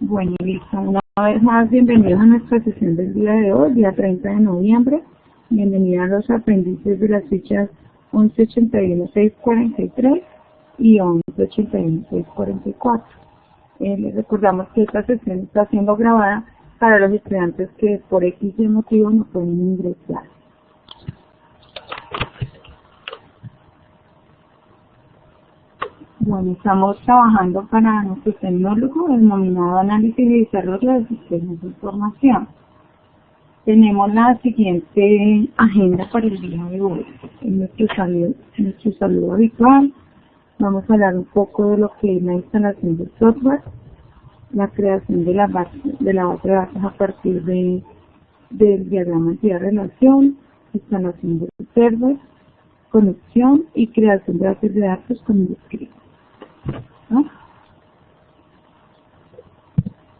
Bueno, listo. Una vez más, bienvenidos a nuestra sesión del día de hoy, día 30 de noviembre. Bienvenidos a los aprendices de las fichas 1181-643 y 1181-644. Les recordamos que esta sesión está siendo grabada para los estudiantes que por X motivo no pueden ingresar. Bueno, estamos trabajando para nuestro tecnólogo denominado Análisis y Desarrollo de Sistemas de Información. Tenemos la siguiente agenda para el día de hoy. En nuestro saludo habitual vamos a hablar un poco de lo que es la instalación del software, la creación de la base de datos a partir del diagrama de relación, instalación del server, conexión y creación de bases de datos con un script. ¿No?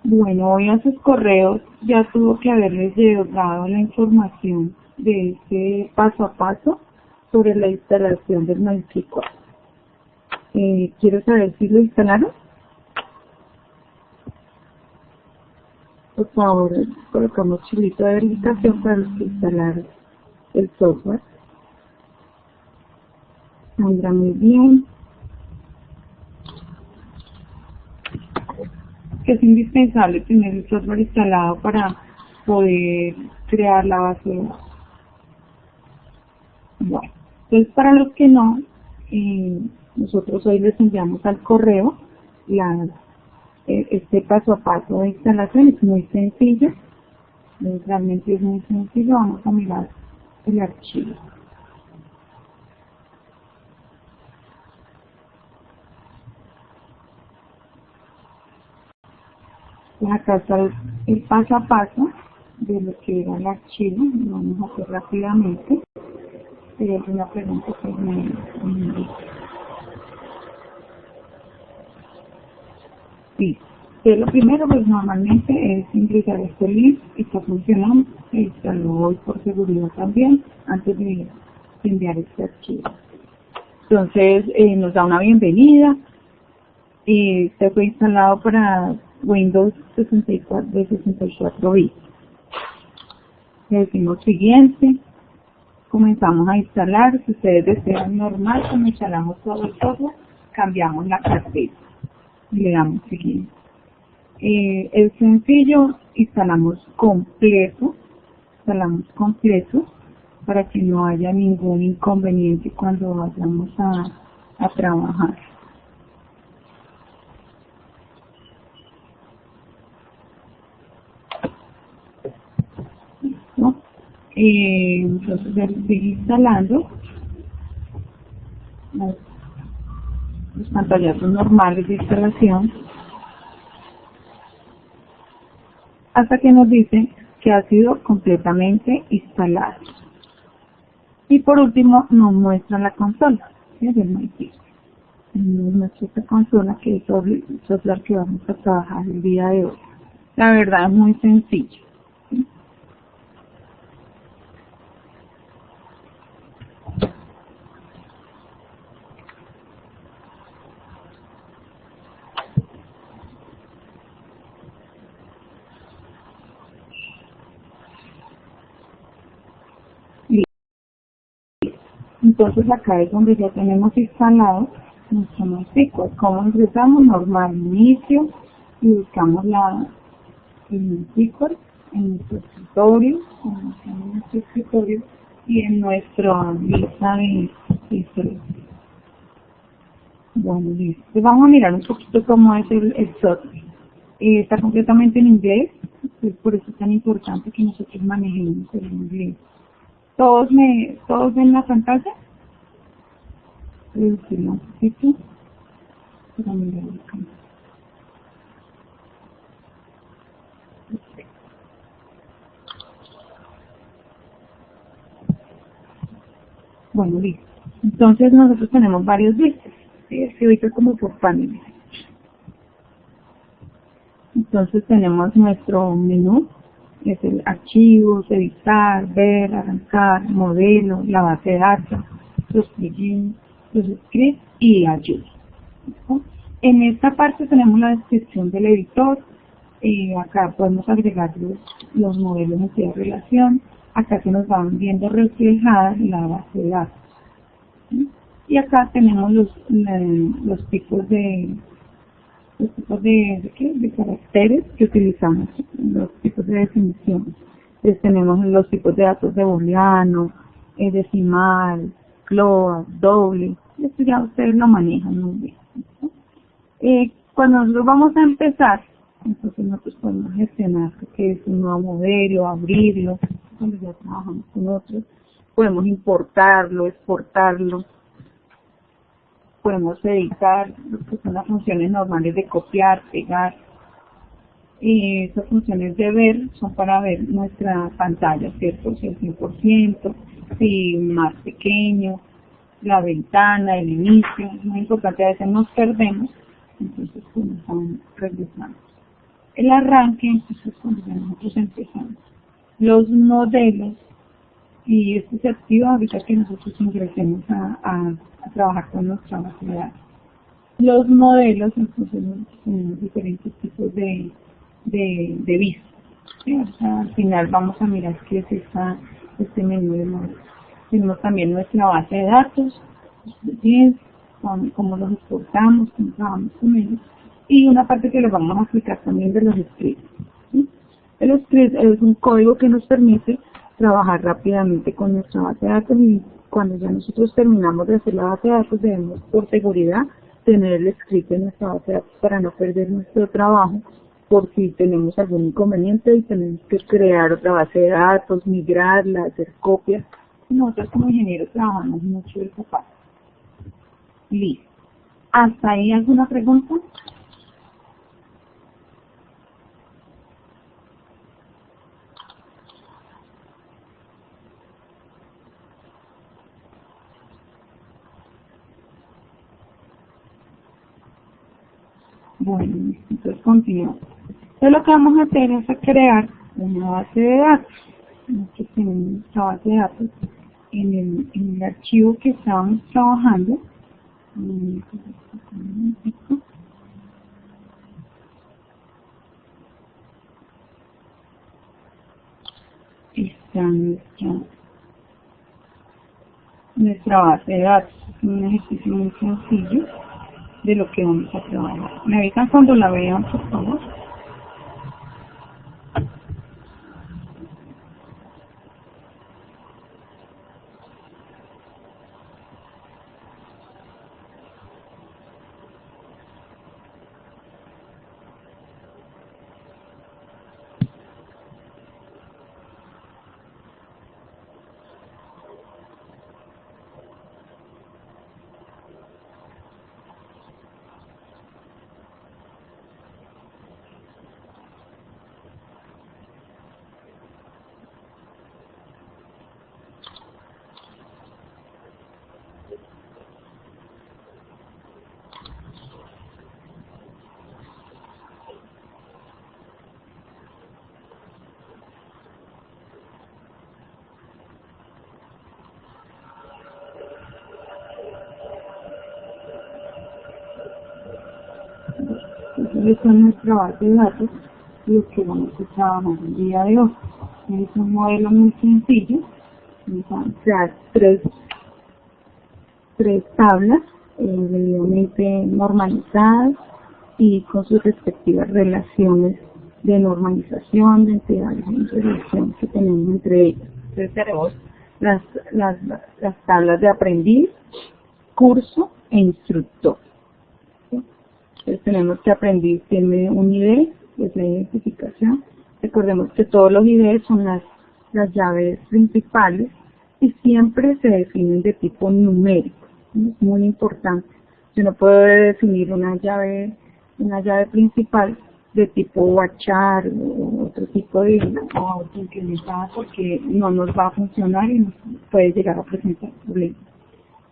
Bueno, hoy a sus correos ya tuvo que haberles llegado la información de ese paso a paso sobre la instalación del MySQL. Quiero saber si lo instalaron. Por favor, colocamos chulito de habilitación para los que instalaron el software. Andrá muy bien. Que es indispensable tener el software instalado para poder crear la base de datos. Bueno, entonces para los que no, nosotros hoy les enviamos al correo este paso a paso de instalación. Es muy sencillo, realmente es muy sencillo. Vamos a mirar el archivo. Acá está el paso a paso de lo que era el archivo. Lo vamos a hacer rápidamente. Si hay alguna pregunta, pues me indica. Sí. Lo primero, pues normalmente es ingresar este link. Está funcionando. Se instaló hoy por seguridad también, antes de enviar este archivo. Entonces, nos da una bienvenida. Este fue instalado para Windows 64 de 64 bits. Le decimos siguiente, comenzamos a instalar. Si ustedes desean normal, como instalamos todo el software, cambiamos la carpeta y le damos siguiente. Es sencillo, instalamos completo para que no haya ningún inconveniente cuando vayamos a trabajar. Entonces ya sigue instalando los pantallazos normales de instalación hasta que nos dice que ha sido completamente instalado. Y por último nos muestra la consola, ¿sí? Del MySQL. Nos muestra esta consola que es el software que vamos a trabajar el día de hoy. La verdad es muy sencillo, ¿sí? Entonces acá es donde ya tenemos instalado nuestro MySQL. ¿Cómo ingresamos? Normal, inicio, y buscamos el MySQL en nuestro escritorio, y en nuestra lista de historias. Bueno, listo. Entonces vamos a mirar un poquito cómo es el software. Está completamente en inglés, pues por eso es tan importante que nosotros manejemos el inglés. ¿Todos ven la pantalla? Reducirla un poquito para mirar acá. Bueno, listo. Entonces nosotros tenemos varios vistas. ¿Sí? Se ubica como por paneles. Entonces tenemos nuestro menú. Es el archivos, editar, ver, arrancar, modelo, la base de datos, los plugins, los scripts y ayuda. En esta parte tenemos la descripción del editor, Acá podemos agregar los modelos en de relación. Acá se nos van viendo reflejadas la base de datos. ¿Sí? Y acá tenemos los tipos de caracteres que utilizamos, los tipos de definiciones. Entonces tenemos los tipos de datos de booleano, decimal, float, doble. Esto ya ustedes lo manejan muy bien. Cuando nosotros vamos a empezar, entonces nosotros podemos gestionar que es un nuevo modelo, abrirlo, cuando ya trabajamos con otros, podemos importarlo, exportarlo, podemos editar lo que son las funciones normales de copiar, pegar. Y esas funciones de ver son para ver nuestra pantalla, ¿cierto? Si el 100%, si más pequeño, la ventana, el inicio. Es muy importante, a veces nos perdemos, entonces comenzamos regresando. El arranque, entonces cuando ya nosotros empezamos. Los modelos, y esto se activa ahorita que nosotros ingresemos a trabajar con nuestra base de datos. Los modelos, entonces tenemos diferentes tipos de vista. ¿Sí? O sea, al final vamos a mirar qué es este menú de modelos. Tenemos también nuestra base de datos, cómo los exportamos, cómo trabajamos con ellos, y una parte que les vamos a explicar también de los scripts. ¿Sí? El script es un código que nos permite trabajar rápidamente con nuestra base de datos, y cuando ya nosotros terminamos de hacer la base de datos debemos, por seguridad, tener el script en nuestra base de datos para no perder nuestro trabajo por si tenemos algún inconveniente y tenemos que crear otra base de datos, migrarla, hacer copias. Nosotros como ingenieros trabajamos mucho esa parte. Listo. ¿Hasta ahí alguna pregunta? Bueno, entonces continuamos. Entonces lo que vamos a hacer es crear una base de datos. Nosotros tenemos nuestra base de datos en el archivo que estábamos trabajando. Está nuestra base de datos. Es un ejercicio muy sencillo de lo que vamos a trabajar. Me avisan cuando la vean, por favor. Esta es nuestra base de datos, lo que vamos a trabajar el día de hoy. Es un modelo muy sencillo. Vamos a crear tres tablas debidamente normalizadas y con sus respectivas relaciones de normalización, de entidades y relaciones que tenemos entre ellas. Entonces tenemos las tablas de aprendiz, curso e instructor. Entonces tenemos que aprendiz tiene un ID, que es la identificación. Recordemos que todos los IDs son las llaves principales y siempre se definen de tipo numérico. Es muy importante. Yo no puedo definir una llave principal de tipo WACHAR o otro tipo de autoincrementada porque no nos va a funcionar y nos puede llegar a presentar problemas.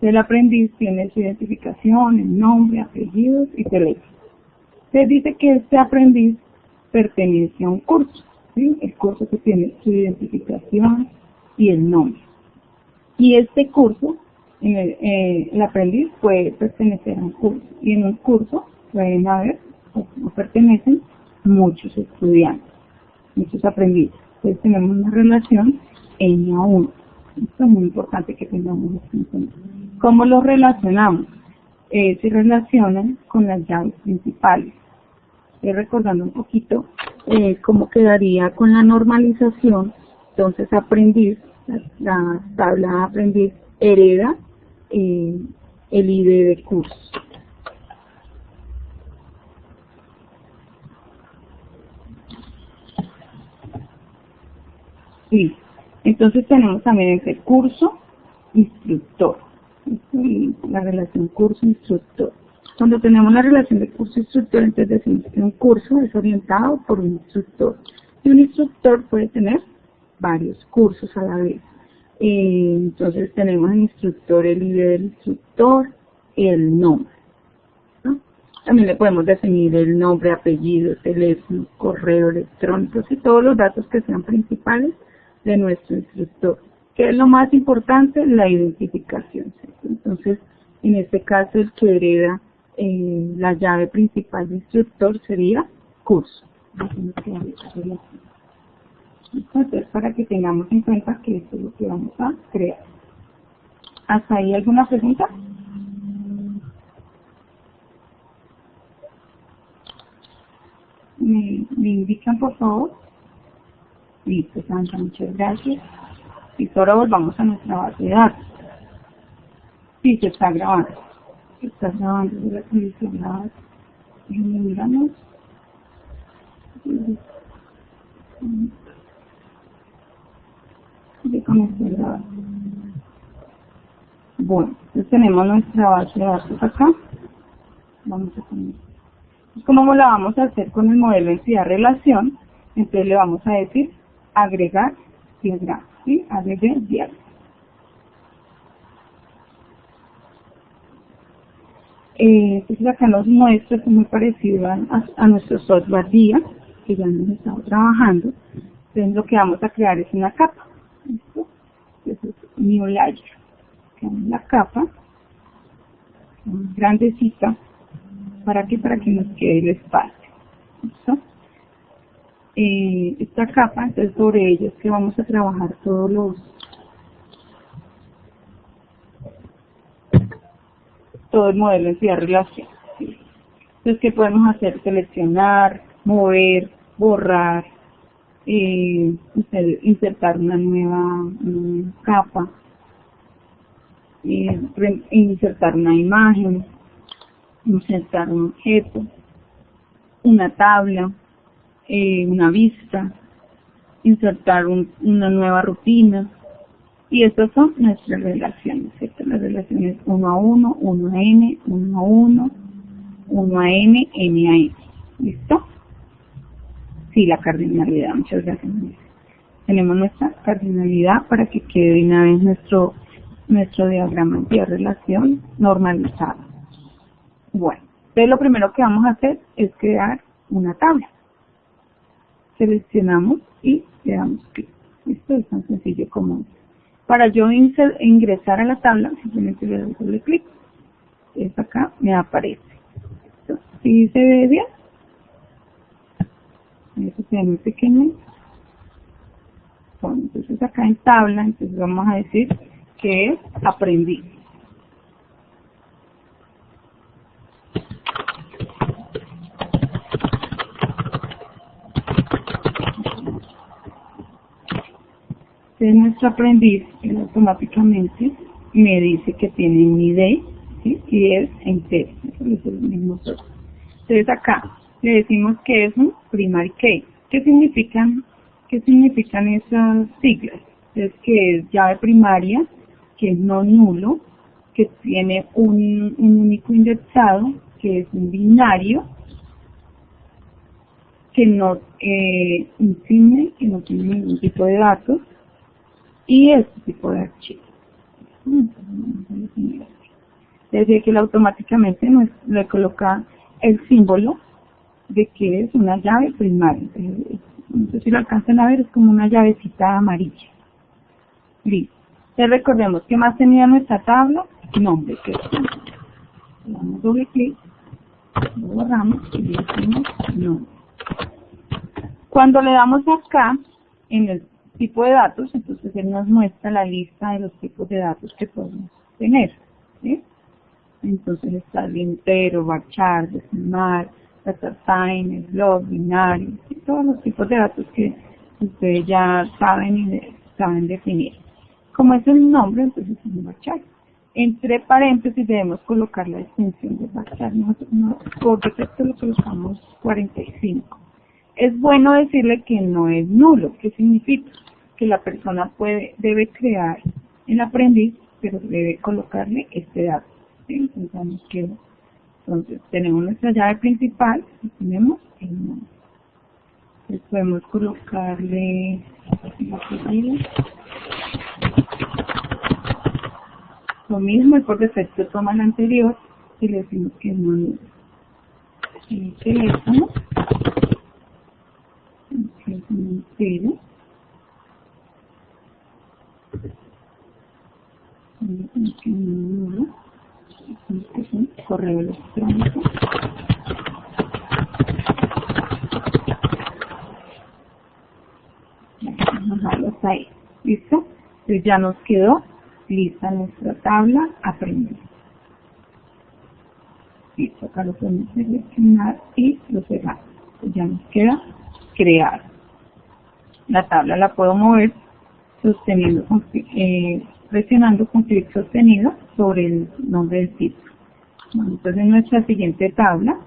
El aprendiz tiene su identificación, el nombre, apellidos y teléfono. Se dice que este aprendiz pertenece a un curso, ¿sí? El curso que tiene su identificación y el nombre. Y este curso, el aprendiz puede pertenecer a un curso. Y en un curso pueden haber, o pertenecen, muchos estudiantes, muchos aprendices. Entonces tenemos una relación N a 1. Esto es muy importante que tengamos esto en cuenta. ¿Cómo lo relacionamos? Se relacionan con las llaves principales. Recordando un poquito cómo quedaría con la normalización. Entonces aprendiz, la tabla aprendiz hereda el ID de curso. Sí. Entonces tenemos también ese curso instructor, la relación curso-instructor. Cuando tenemos la relación de curso-instructor, entonces decimos que un curso es orientado por un instructor. Y un instructor puede tener varios cursos a la vez. Entonces tenemos el instructor, el ID del instructor, el nombre, ¿no? También le podemos definir el nombre, apellido, teléfono, correo electrónico y todos los datos que sean principales de nuestro instructor. ¿Qué es lo más importante? La identificación, ¿cierto? Entonces, en este caso, el que hereda la llave principal del instructor sería curso. Entonces, para que tengamos en cuenta que esto es lo que vamos a crear. ¿Hasta ahí alguna pregunta? ¿Me indican, por favor? Listo, Sandra, muchas gracias. Y ahora volvamos a nuestra base de datos. Sí, se está grabando. Se está grabando, de la televisión grabada. Miramos. Bueno, entonces tenemos nuestra base de datos acá. Vamos a poner. ¿Cómo la vamos a hacer con el modelo entidad relación? Entonces le vamos a decir agregar diagrama, ¿sí? Agregar diagrama. Entonces acá nos muestra, es muy parecido a nuestro software DIA, que ya hemos estado trabajando. Entonces lo que vamos a crear es una capa. ¿Listo? Entonces new layer. Creamos la capa, grandecita, ¿para qué? Para que nos quede el espacio. ¿Listo? Esta capa, entonces sobre ella es que vamos a trabajar todo el modelo de entidad relación. ¿Sí? Entonces, ¿qué podemos hacer? Seleccionar, mover, borrar, insertar una nueva capa, insertar una imagen, insertar un objeto, una tabla, una vista, insertar una nueva rutina. Y estas son nuestras relaciones, ¿cierto? Las relaciones 1 a 1, 1 a n, 1 a 1, 1 a n, n a n. ¿Listo? Sí, la cardinalidad, muchas gracias. Tenemos nuestra cardinalidad para que quede de una vez nuestro diagrama de relación normalizado. Bueno, entonces lo primero que vamos a hacer es crear una tabla. Seleccionamos y le damos clic. Esto es tan sencillo como esto. Para yo ingresar a la tabla, simplemente le doy doble clic. Entonces acá me aparece. ¿Sí se ve bien? Eso se ve muy pequeño. Bueno, entonces acá en tabla, entonces vamos a decir que es aprendiz. Entonces nuestro aprendiz automáticamente me dice que tiene un ID, ¿sí? Y es entero. Eso es el mismo software. Entonces acá le decimos que es un primary key. ¿Qué significan esas siglas? Es que es llave primaria, que es no nulo, que tiene un único indexado, que es un binario, que no insigne, que no tiene ningún tipo de datos, y este tipo de archivo. Desde que él automáticamente le coloca el símbolo de que es una llave primaria. No sé si lo alcanzan a ver, es como una llavecita amarilla. Listo. Entonces recordemos que más tenía nuestra tabla, nombre, que es le damos doble clic, lo borramos y le decimos nombre. Cuando le damos acá, en el tipo de datos, entonces él nos muestra la lista de los tipos de datos que podemos tener, ¿sí? Entonces está el entero, varchar, decimal, data time, slot, binario, y todos los tipos de datos que ustedes ya saben y saben definir. Como es el nombre, entonces es un varchar. Entre paréntesis debemos colocar la extensión de varchar. Nosotros por defecto lo colocamos 45. Es bueno decirle que no es nulo. ¿Qué significa? Que la persona debe crear el aprendiz, pero debe colocarle este dato, ¿sí? Entonces tenemos nuestra llave principal y tenemos el nombre. Entonces podemos colocarle lo mismo, y por defecto toma el anterior y le decimos que no es el teléfono, que es un cero, que no es un correo electrónico. Hasta ahí, ¿listo? Entonces ya nos quedó lista nuestra tabla aprendida. Listo, acá lo podemos seleccionar y lo cerramos. Entonces ya nos queda crear. La tabla la puedo mover sosteniendo presionando con clic sostenido sobre el nombre del título. Bueno, entonces en nuestra siguiente tabla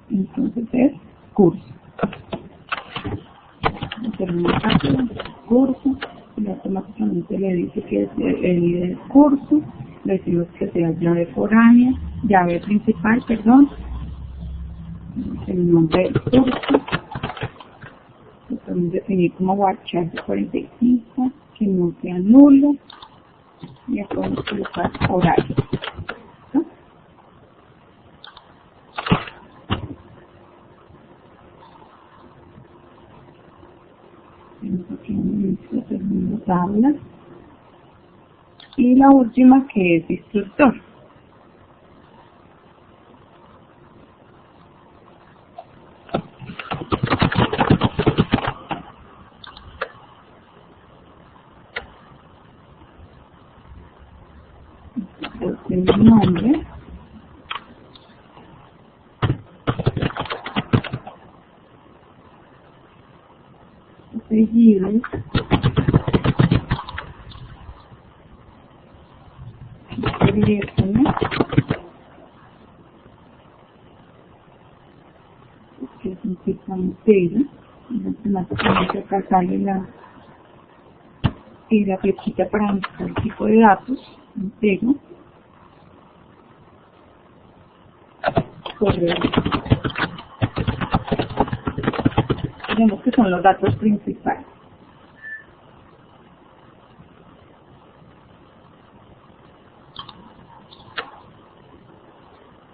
entonces es curso. Curso, y automáticamente le dice que es el ID del curso, le decimos que sea llave foránea, llave principal, perdón, el nombre del curso, lo podemos definir como varchar de 45, que no sea nulo, y acá podemos colocar horario. ¿No? Tenemos aquí nuestra segunda tabla. Y la última, que es instructor. El nombre, apellidos, teléfono, que es un tipo entero, y automáticamente acá sale la flechita para buscar el tipo de datos, entero, correo. Tenemos que son los datos principales.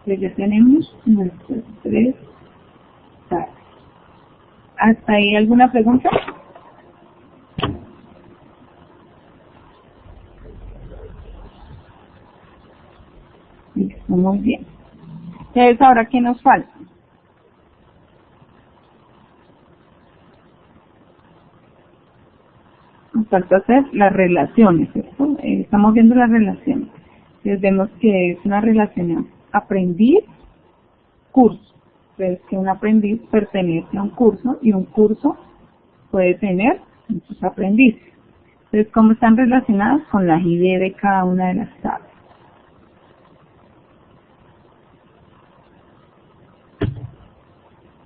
Entonces ya tenemos nuestros 3 datos. ¿Hasta ahí alguna pregunta? Listo, muy bien. Entonces, ¿ahora qué nos falta? Nos falta hacer las relaciones, ¿cierto? Estamos viendo las relaciones. Entonces vemos que es una relación aprendiz, curso. Entonces que un aprendiz pertenece a un curso y un curso puede tener muchos aprendices. Entonces, ¿cómo están relacionadas? Con la ID de cada una de las tablas.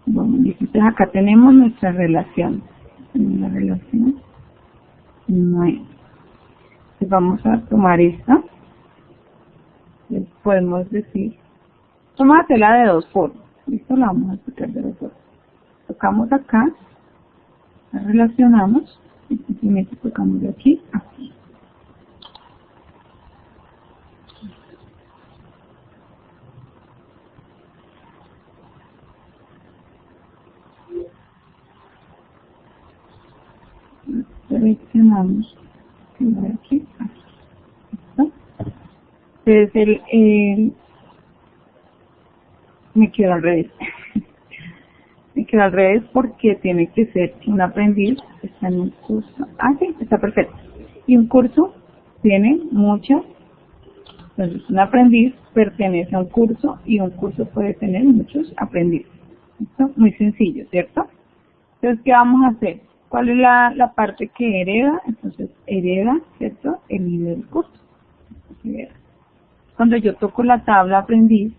Bueno, entonces acá tenemos nuestra relación. La relación 9. Entonces vamos a tomar esta. Les podemos decir, vamos a hacerla de dos formas. Listo, la vamos a explicar de dos formas. Tocamos acá, la relacionamos y simplemente tocamos de aquí a aquí. Seleccionamos de aquí a aquí. ¿Listo? Entonces Me quedo al revés. Me quedo al revés porque tiene que ser un aprendiz está en un curso. Ah, sí, está perfecto. Y un curso tiene muchas. Entonces, un aprendiz pertenece a un curso y un curso puede tener muchos aprendices. ¿Listo? Muy sencillo, ¿cierto? Entonces, ¿qué vamos a hacer? ¿Cuál es la parte que hereda? Entonces, hereda, ¿cierto? El nivel del curso. Cuando yo toco la tabla aprendiz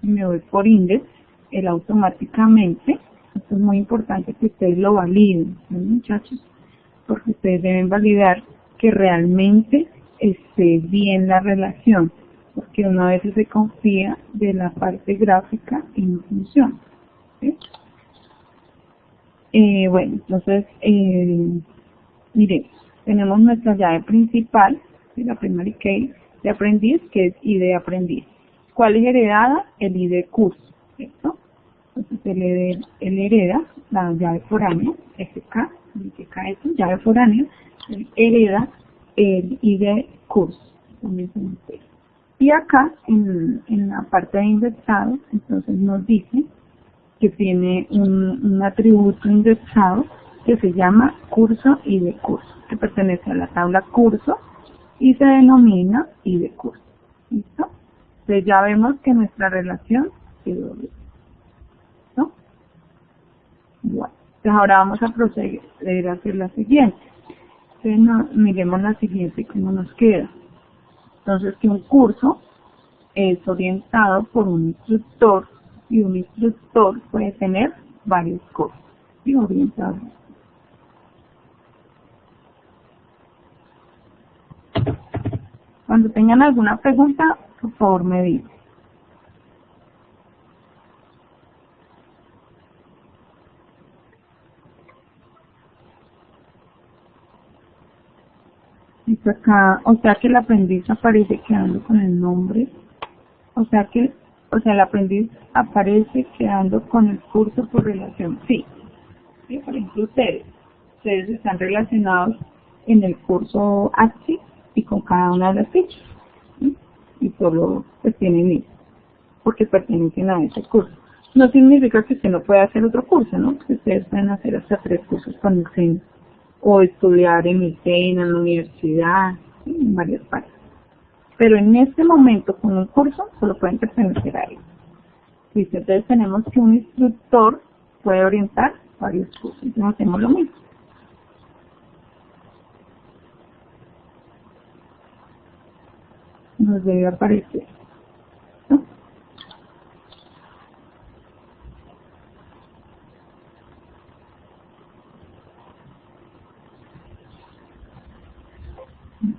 y me voy por índice, él automáticamente, esto es muy importante que ustedes lo validen, ¿sí, muchachos? Porque ustedes deben validar que realmente esté bien la relación, porque uno a veces se confía de la parte gráfica y no funciona, ¿sí? Bueno, entonces, miren, tenemos nuestra llave principal, ¿sí? La primary key de aprendiz, que es ID de aprendiz. ¿Cuál es heredada? El ID de curso, ¿cierto? Entonces, él hereda la llave foránea, FK, llave foránea, él hereda el ID curso. Y acá, en la parte de indexado, entonces nos dice que tiene un atributo indexado que se llama curso ID curso, que pertenece a la tabla curso y se denomina ID curso. ¿Listo? Entonces ya vemos que nuestra relación quedó bien. ¿No? Bueno, entonces ahora vamos a proceder a hacer la siguiente. Entonces miremos la siguiente cómo nos queda. Entonces que un curso es orientado por un instructor y un instructor puede tener varios cursos y orientados. Cuando tengan alguna pregunta, por favor me dicen. Listo, acá, o sea que el aprendiz aparece quedando con el nombre, o sea el aprendiz aparece quedando con el curso por relación. Sí, ¿sí? Por ejemplo, ustedes están relacionados en el curso AXI y con cada una de las fichas, ¿sí? Y solo pues tienen eso, porque pertenecen a ese curso. No significa que usted no pueda hacer otro curso, ¿no? Porque ustedes pueden hacer hasta 3 cursos con el SENA, o estudiar en el SENA, en la universidad, ¿sí? En varias partes. Pero en este momento, con un curso, solo pueden pertenecer a él. ¿Listo? Entonces tenemos que un instructor puede orientar varios cursos. Entonces hacemos lo mismo. Nos debe aparecer, ¿no?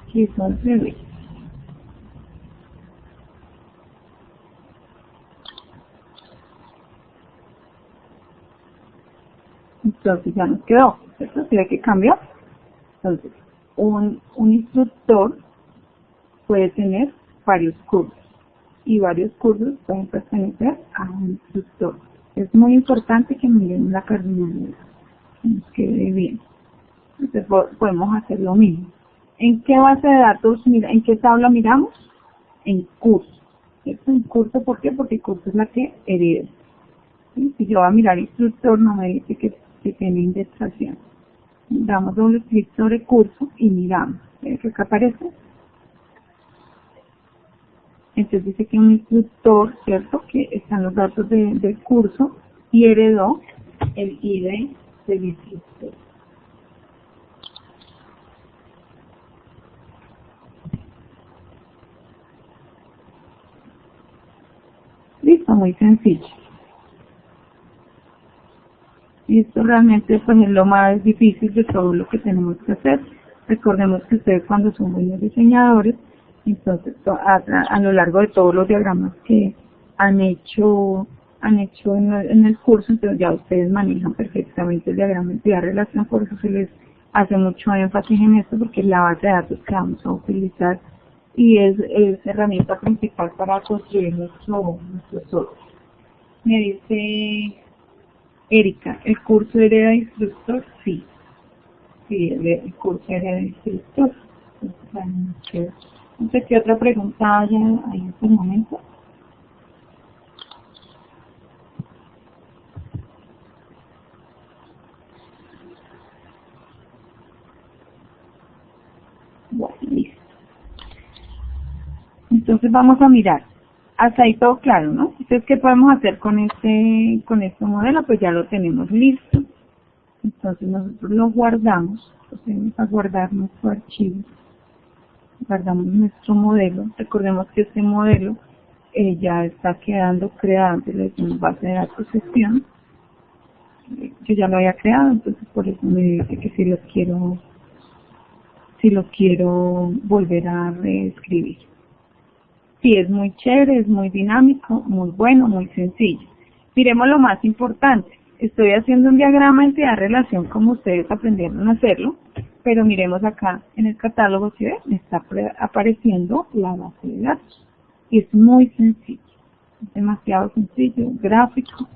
Aquí son bebés. Entonces ya nos quedó, ¿cierto? ¿Sí ve que cambió? Entonces, un instructor puede tener varios cursos y varios cursos pueden pertenecer a un instructor. Es muy importante que miren la cardinalidad, que nos quede bien. Entonces podemos hacer lo mismo. ¿En qué base de datos, en qué tabla miramos? En curso. ¿Cierto? En curso, ¿por qué? Porque curso es la que hereda. ¿Sí? Si yo voy a mirar instructor, no me dice que tiene indexación. Damos doble clic sobre curso y miramos. ¿Ve que acá aparece? Entonces dice que un instructor, ¿cierto? Que están los datos del curso y heredó el ID del instructor. Listo, muy sencillo. Y esto realmente pues es lo más difícil de todo lo que tenemos que hacer. Recordemos que ustedes cuando son buenos diseñadores, entonces a lo largo de todos los diagramas que han hecho en el curso, entonces ya ustedes manejan perfectamente el diagrama de entidad-relación, por eso se les hace mucho énfasis en esto, porque es la base de datos que vamos a utilizar y es herramienta principal para construir nuestro software. Me dice Erika, ¿el curso hereda de instructor? Sí. Sí, el curso hereda de instructor. Entonces, ¿qué otra pregunta hay en este momento? Entonces vamos a mirar. Hasta ahí todo claro, ¿no? Entonces, ¿qué podemos hacer con este modelo? Pues ya lo tenemos listo. Entonces nosotros lo guardamos. Procedemos a guardar nuestro archivo. Guardamos nuestro modelo. Recordemos que este modelo ya está quedando creado. Entonces le decimos base de datos gestión. Yo ya lo había creado, entonces por eso me dice que si lo quiero volver a reescribir. Sí, es muy chévere, es muy dinámico, muy bueno, muy sencillo. Miremos lo más importante. Estoy haciendo un diagrama de entidad relación como ustedes aprendieron a hacerlo, pero miremos acá en el catálogo, ¿sí ven? Me está apareciendo la base de datos. Y es muy sencillo, es demasiado sencillo, gráfico,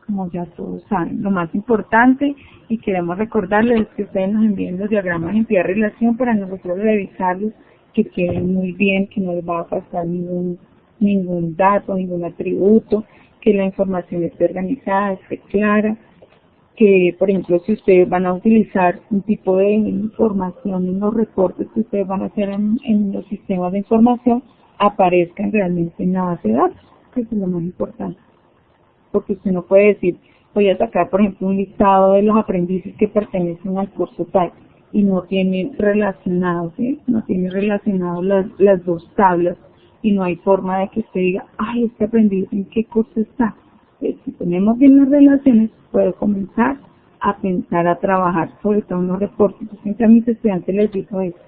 como ya todos saben. Lo más importante, y queremos recordarles, es que ustedes nos envíen los diagramas de entidad relación para nosotros revisarlos, que queden muy bien, que no les va a pasar ningún dato, ningún atributo, que la información esté organizada, esté clara, que por ejemplo si ustedes van a utilizar un tipo de información en los reportes que ustedes van a hacer en los sistemas de información, aparezcan realmente en la base de datos, que es lo más importante. Porque usted no puede decir, voy a sacar por ejemplo un listado de los aprendices que pertenecen al curso tal, y no tiene relacionado, ¿sí? No tiene relacionado las dos tablas, y no hay forma de que usted diga, ay, este aprendiz, ¿en qué curso está? Pues, si tenemos bien las relaciones, puedo comenzar a pensar, a trabajar, sobre todo en los reportes. Yo siempre a mis estudiantes les digo eso,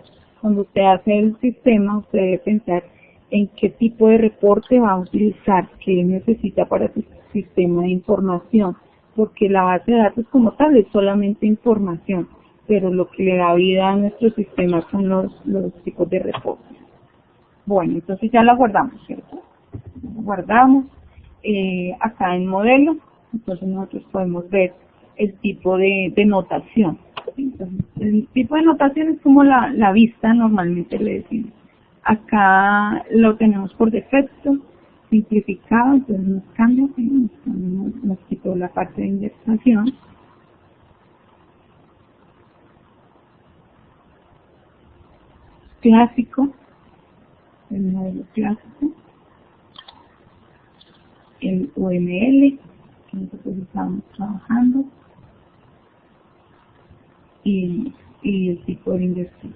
cuando usted hace el sistema, usted debe pensar en qué tipo de reporte va a utilizar, qué necesita para su sistema de información, porque la base de datos como tal es solamente información, pero lo que le da vida a nuestro sistema son los tipos de reportes. Bueno, entonces ya la guardamos, ¿cierto? Guardamos acá en modelo, entonces nosotros podemos ver el tipo de notación. Entonces, el tipo de notación es como la vista, normalmente le decimos. Acá lo tenemos por defecto, simplificado, entonces nos cambia, nos quitó la parte de indexación. Clásico, el modelo clásico, el UML, que nosotros estamos trabajando, y el tipo de indexación.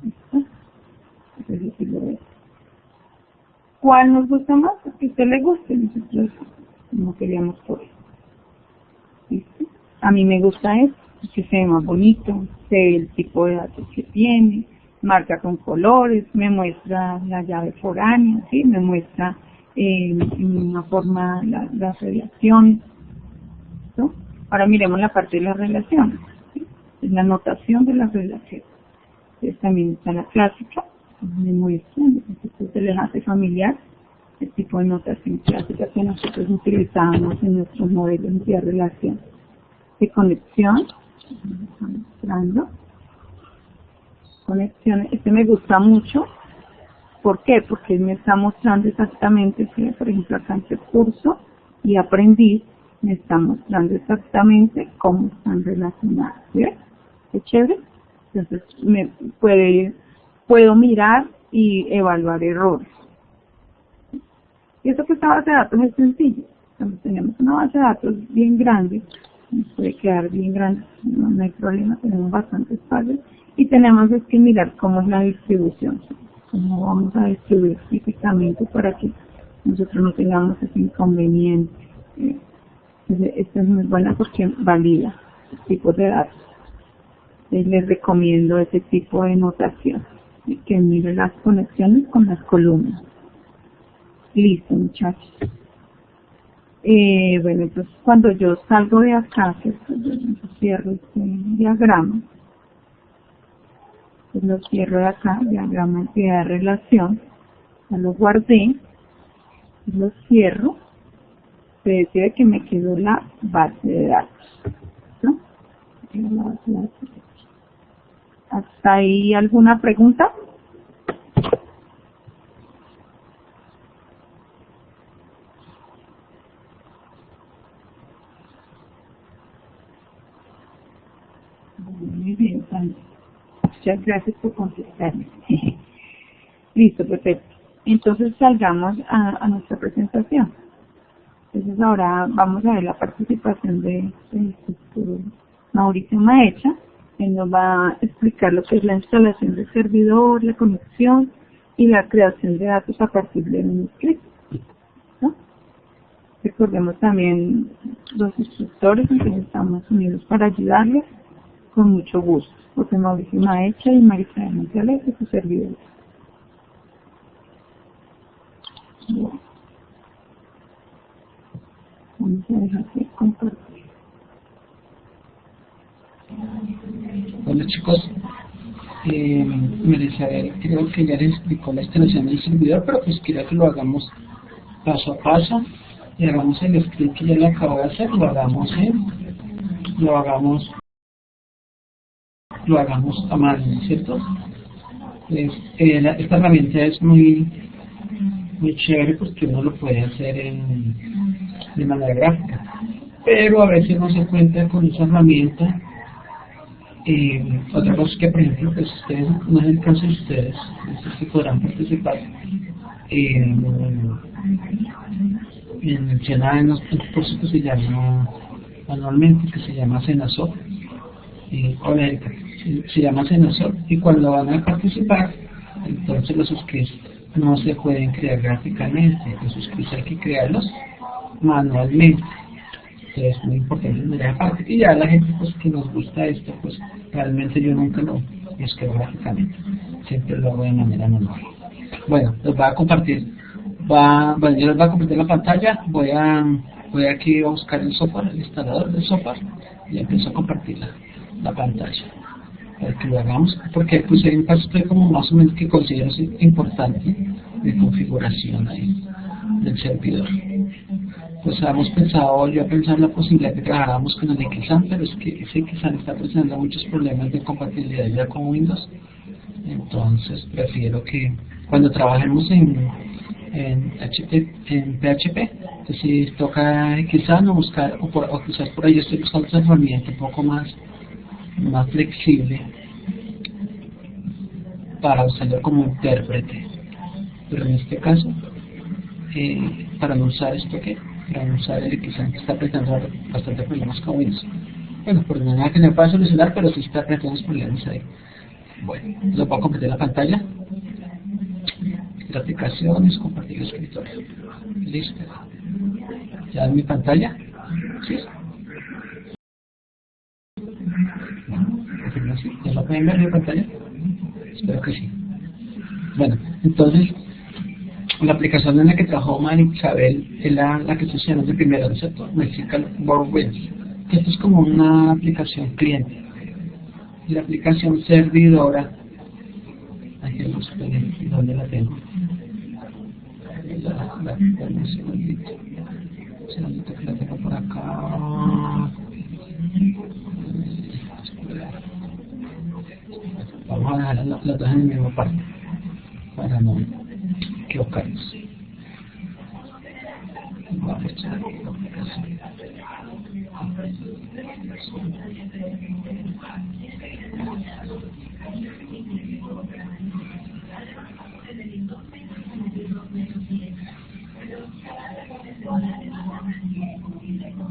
¿Listo? Entonces, sí lo veo. ¿Cuál nos gusta más? Que a usted le guste, nosotros no queríamos por eso. ¿Listo? A mí me gusta esto, que se ve más bonito, se ve el tipo de datos que tiene, marca con colores, me muestra la llave foránea, ¿sí? Me muestra en una forma las relaciones. ¿No? Ahora miremos la parte de las relaciones, ¿sí? Es la notación de las relaciones. Entonces también está la clásica, me muestra, entonces se les hace familiar el tipo de notación clásica que nosotros utilizamos en nuestros modelos de relación. De conexión, estamos mostrando conexiones. Este me gusta mucho. ¿Por qué? Porque él me está mostrando exactamente, ¿sí? Por ejemplo, acá entre curso y aprendiz, me está mostrando exactamente cómo están relacionados. ¿Sí? ¿Qué chévere? Entonces, puedo mirar y evaluar errores. Y eso que esta base de datos es sencillo. Cuando tenemos una base de datos bien grande, nos puede quedar bien grande, no hay problema, tenemos bastante espacio, y tenemos que mirar cómo es la distribución, cómo vamos a distribuir físicamente para que nosotros no tengamos ese inconveniente. Esta es muy buena porque valida tipos de datos. Les recomiendo ese tipo de notación, que mire las conexiones con las columnas. Listo, muchachos. Bueno, entonces cuando yo salgo de acá, que yo cierro este diagrama, pues lo cierro de acá, diagrama de relación, ya lo guardé, lo cierro, se decide que me quedó la base de datos, ¿no? La base de datos. ¿Hasta ahí alguna pregunta? Muy bien, Sandra. Muchas gracias por contestarme. Listo, perfecto. Entonces salgamos a nuestra presentación. Entonces ahora vamos a ver la participación de Mauricio Maecha. Él nos va a explicar lo que es la instalación del servidor, la conexión y la creación de datos a partir de un script, ¿no? Recordemos también los instructores en que estamos unidos para ayudarles con mucho gusto. José Mauricio Maecha y Marisabel Montiales de su servidor. Bueno. Vamos a dejar de compartir. Hola chicos, Marisabel creo que ya les explicó la instalación del servidor, pero pues quiero que lo hagamos paso a paso y hagamos el script que ya le acabo de hacer, lo hagamos a mano, ¿cierto? Pues, esta herramienta es muy chévere porque uno lo puede hacer de manera gráfica, pero a veces no se cuenta con esa herramienta. Otra cosa es que, por ejemplo, pues ustedes, no es el caso de ustedes, que podrán participar en el Sena, en un curso que se llama anualmente, que se llama Senasop, hola Erika, se llama Senasop, y cuando van a participar, entonces los scripts no se pueden crear gráficamente, los scripts hay que crearlos manualmente. Es muy importante en esa parte, y ya la gente pues que nos gusta esto, pues realmente yo nunca lo escribo gráficamente, siempre lo hago de manera manual. Bueno, les voy a compartir, yo les voy a compartir la pantalla, voy aquí a buscar el software, el instalador del software, y empiezo a compartir la pantalla para que lo hagamos, porque pues hay un paso como más o menos que considero importante de configuración ahí del servidor. Pues hemos pensado, yo he pensado la posibilidad de que trabajáramos con el XAM, pero es que ese XAM está presentando muchos problemas de compatibilidad ya con Windows, entonces prefiero que cuando trabajemos en PHP, pues si toca XAM o buscar, o quizás por ahí estoy buscando otra herramienta un poco más flexible para usarlo como intérprete, pero en este caso, para no usar para no usar el XAM que está presentando bastante problemas con Windows. Bueno, por nada que no pueda solucionar, pero sí está presentando problemas ahí. Bueno, lo voy a compartir la pantalla. Aplicaciones, compartir el escritorio. Listo. Ya en mi pantalla. ¿Sí? ¿Ya lo pueden ver en mi pantalla? Espero que sí. Bueno, entonces la aplicación en la que trabajó Marisabel es la que estoy usando de primero, ¿cierto? Mexical Workbench. Esto es como una aplicación cliente. Y la aplicación servidora, aquí ¿dónde la tengo? Un segundito que la tengo por acá. Vamos a dejar las dos en la misma parte para no equivocarnos. Vamos a echar la aplicación.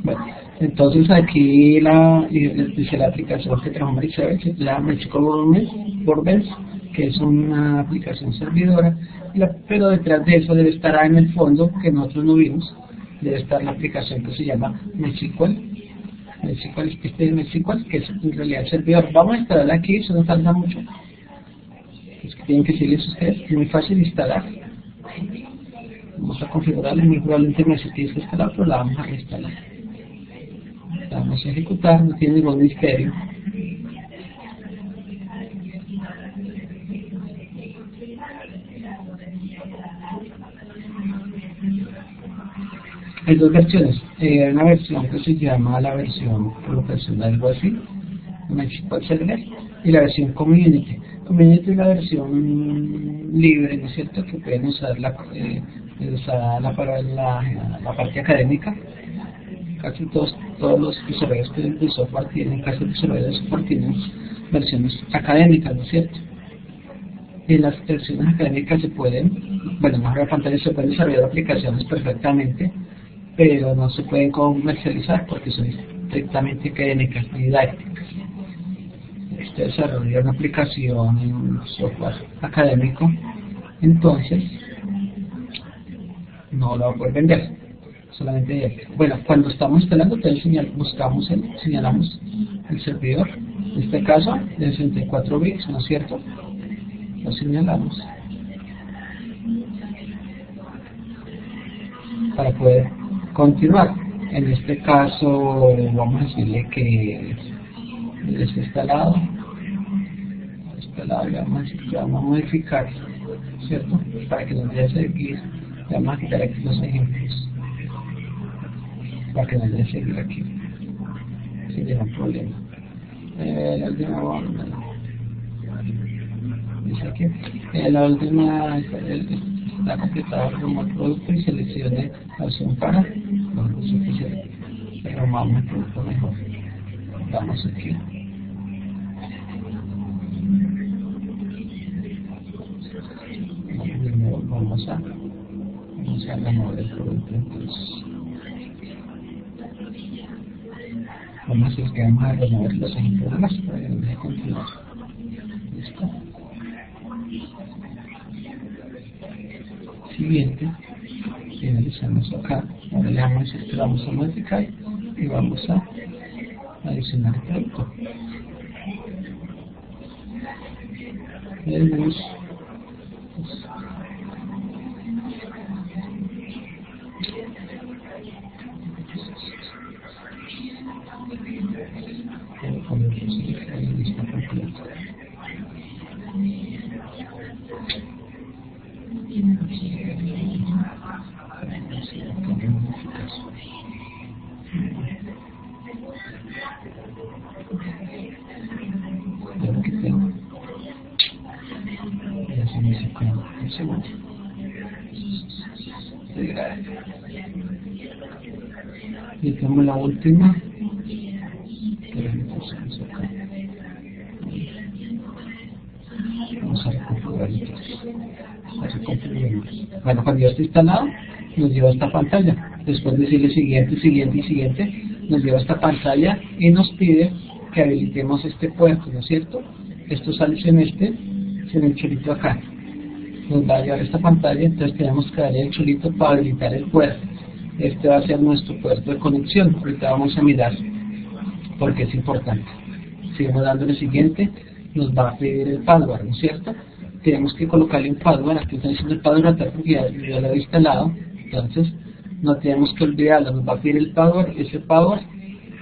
Bueno, entonces aquí dice la aplicación que trajo Marisabel, se llama Mexico Workbench, que es una aplicación servidora, pero detrás de eso debe estar en el fondo, que nosotros no vimos, debe estar la aplicación que se llama MySQL, que es en realidad el servidor. Vamos a instalarla aquí, eso no tarda mucho, es que tienen que seguirse ustedes, es muy fácil de instalar. Vamos a configurarla, muy probablemente necesite que instalar, pero la vamos a reinstalar. La vamos a ejecutar, no tiene ningún misterio. Hay dos versiones, una versión que se llama la versión profesional, algo así, MySQL Server, y la versión Community. Community es la versión libre, ¿no es cierto?, que pueden usarla para la parte académica. Casi todos los desarrolladores de software tienen, casi los desarrolladores de software tienen versiones académicas, ¿no es cierto? En las versiones académicas se pueden, bueno, mejor la pantalla se pueden desarrollar aplicaciones perfectamente, pero no se pueden comercializar porque son estrictamente académicas y didácticas. Usted desarrolla una aplicación en un software académico, entonces no lo va a poder vender, solamente didáctico. Bueno, cuando estamos instalando, entonces señalamos el servidor, en este caso de 64 bits, ¿no es cierto? Lo señalamos para poder continuar. En este caso vamos a decirle que está instalado, y vamos a decir que vamos a modificar, ¿cierto? Para que nos deje seguir, vamos a quitar aquí los ejemplos para que nos deje seguir aquí sin ningún problema. La última dice aquí, la última está completada como producto y seleccione la opción para pero vamos el producto mejor. Vamos aquí. Vamos a remover el producto. Entonces, vamos a decir que vamos a remover los ejemplos más para que nos deje continuar. Listo. Siguiente, finalizamos acá. Ahora le vamos a decir que vamos a modificar y vamos a adicionar el producto. Tenemos y tenemos la última vamos a reconfigurar bueno, cuando ya está instalado nos lleva a esta pantalla, después de decirle siguiente, siguiente y siguiente nos lleva a esta pantalla y nos pide que habilitemos este puerto, ¿no es cierto? Esto sale en el chulito acá, nos va a llevar a esta pantalla, entonces tenemos que darle el chulito para habilitar el puerto. Este va a ser nuestro puerto de conexión. Ahorita vamos a mirar porque es importante. Seguimos dándole siguiente, nos va a pedir el password, ¿no es cierto? Tenemos que colocarle un password, aquí está diciendo el password atrás porque ya lo he instalado, entonces no tenemos que olvidarlo, nos va a pedir el password, ese password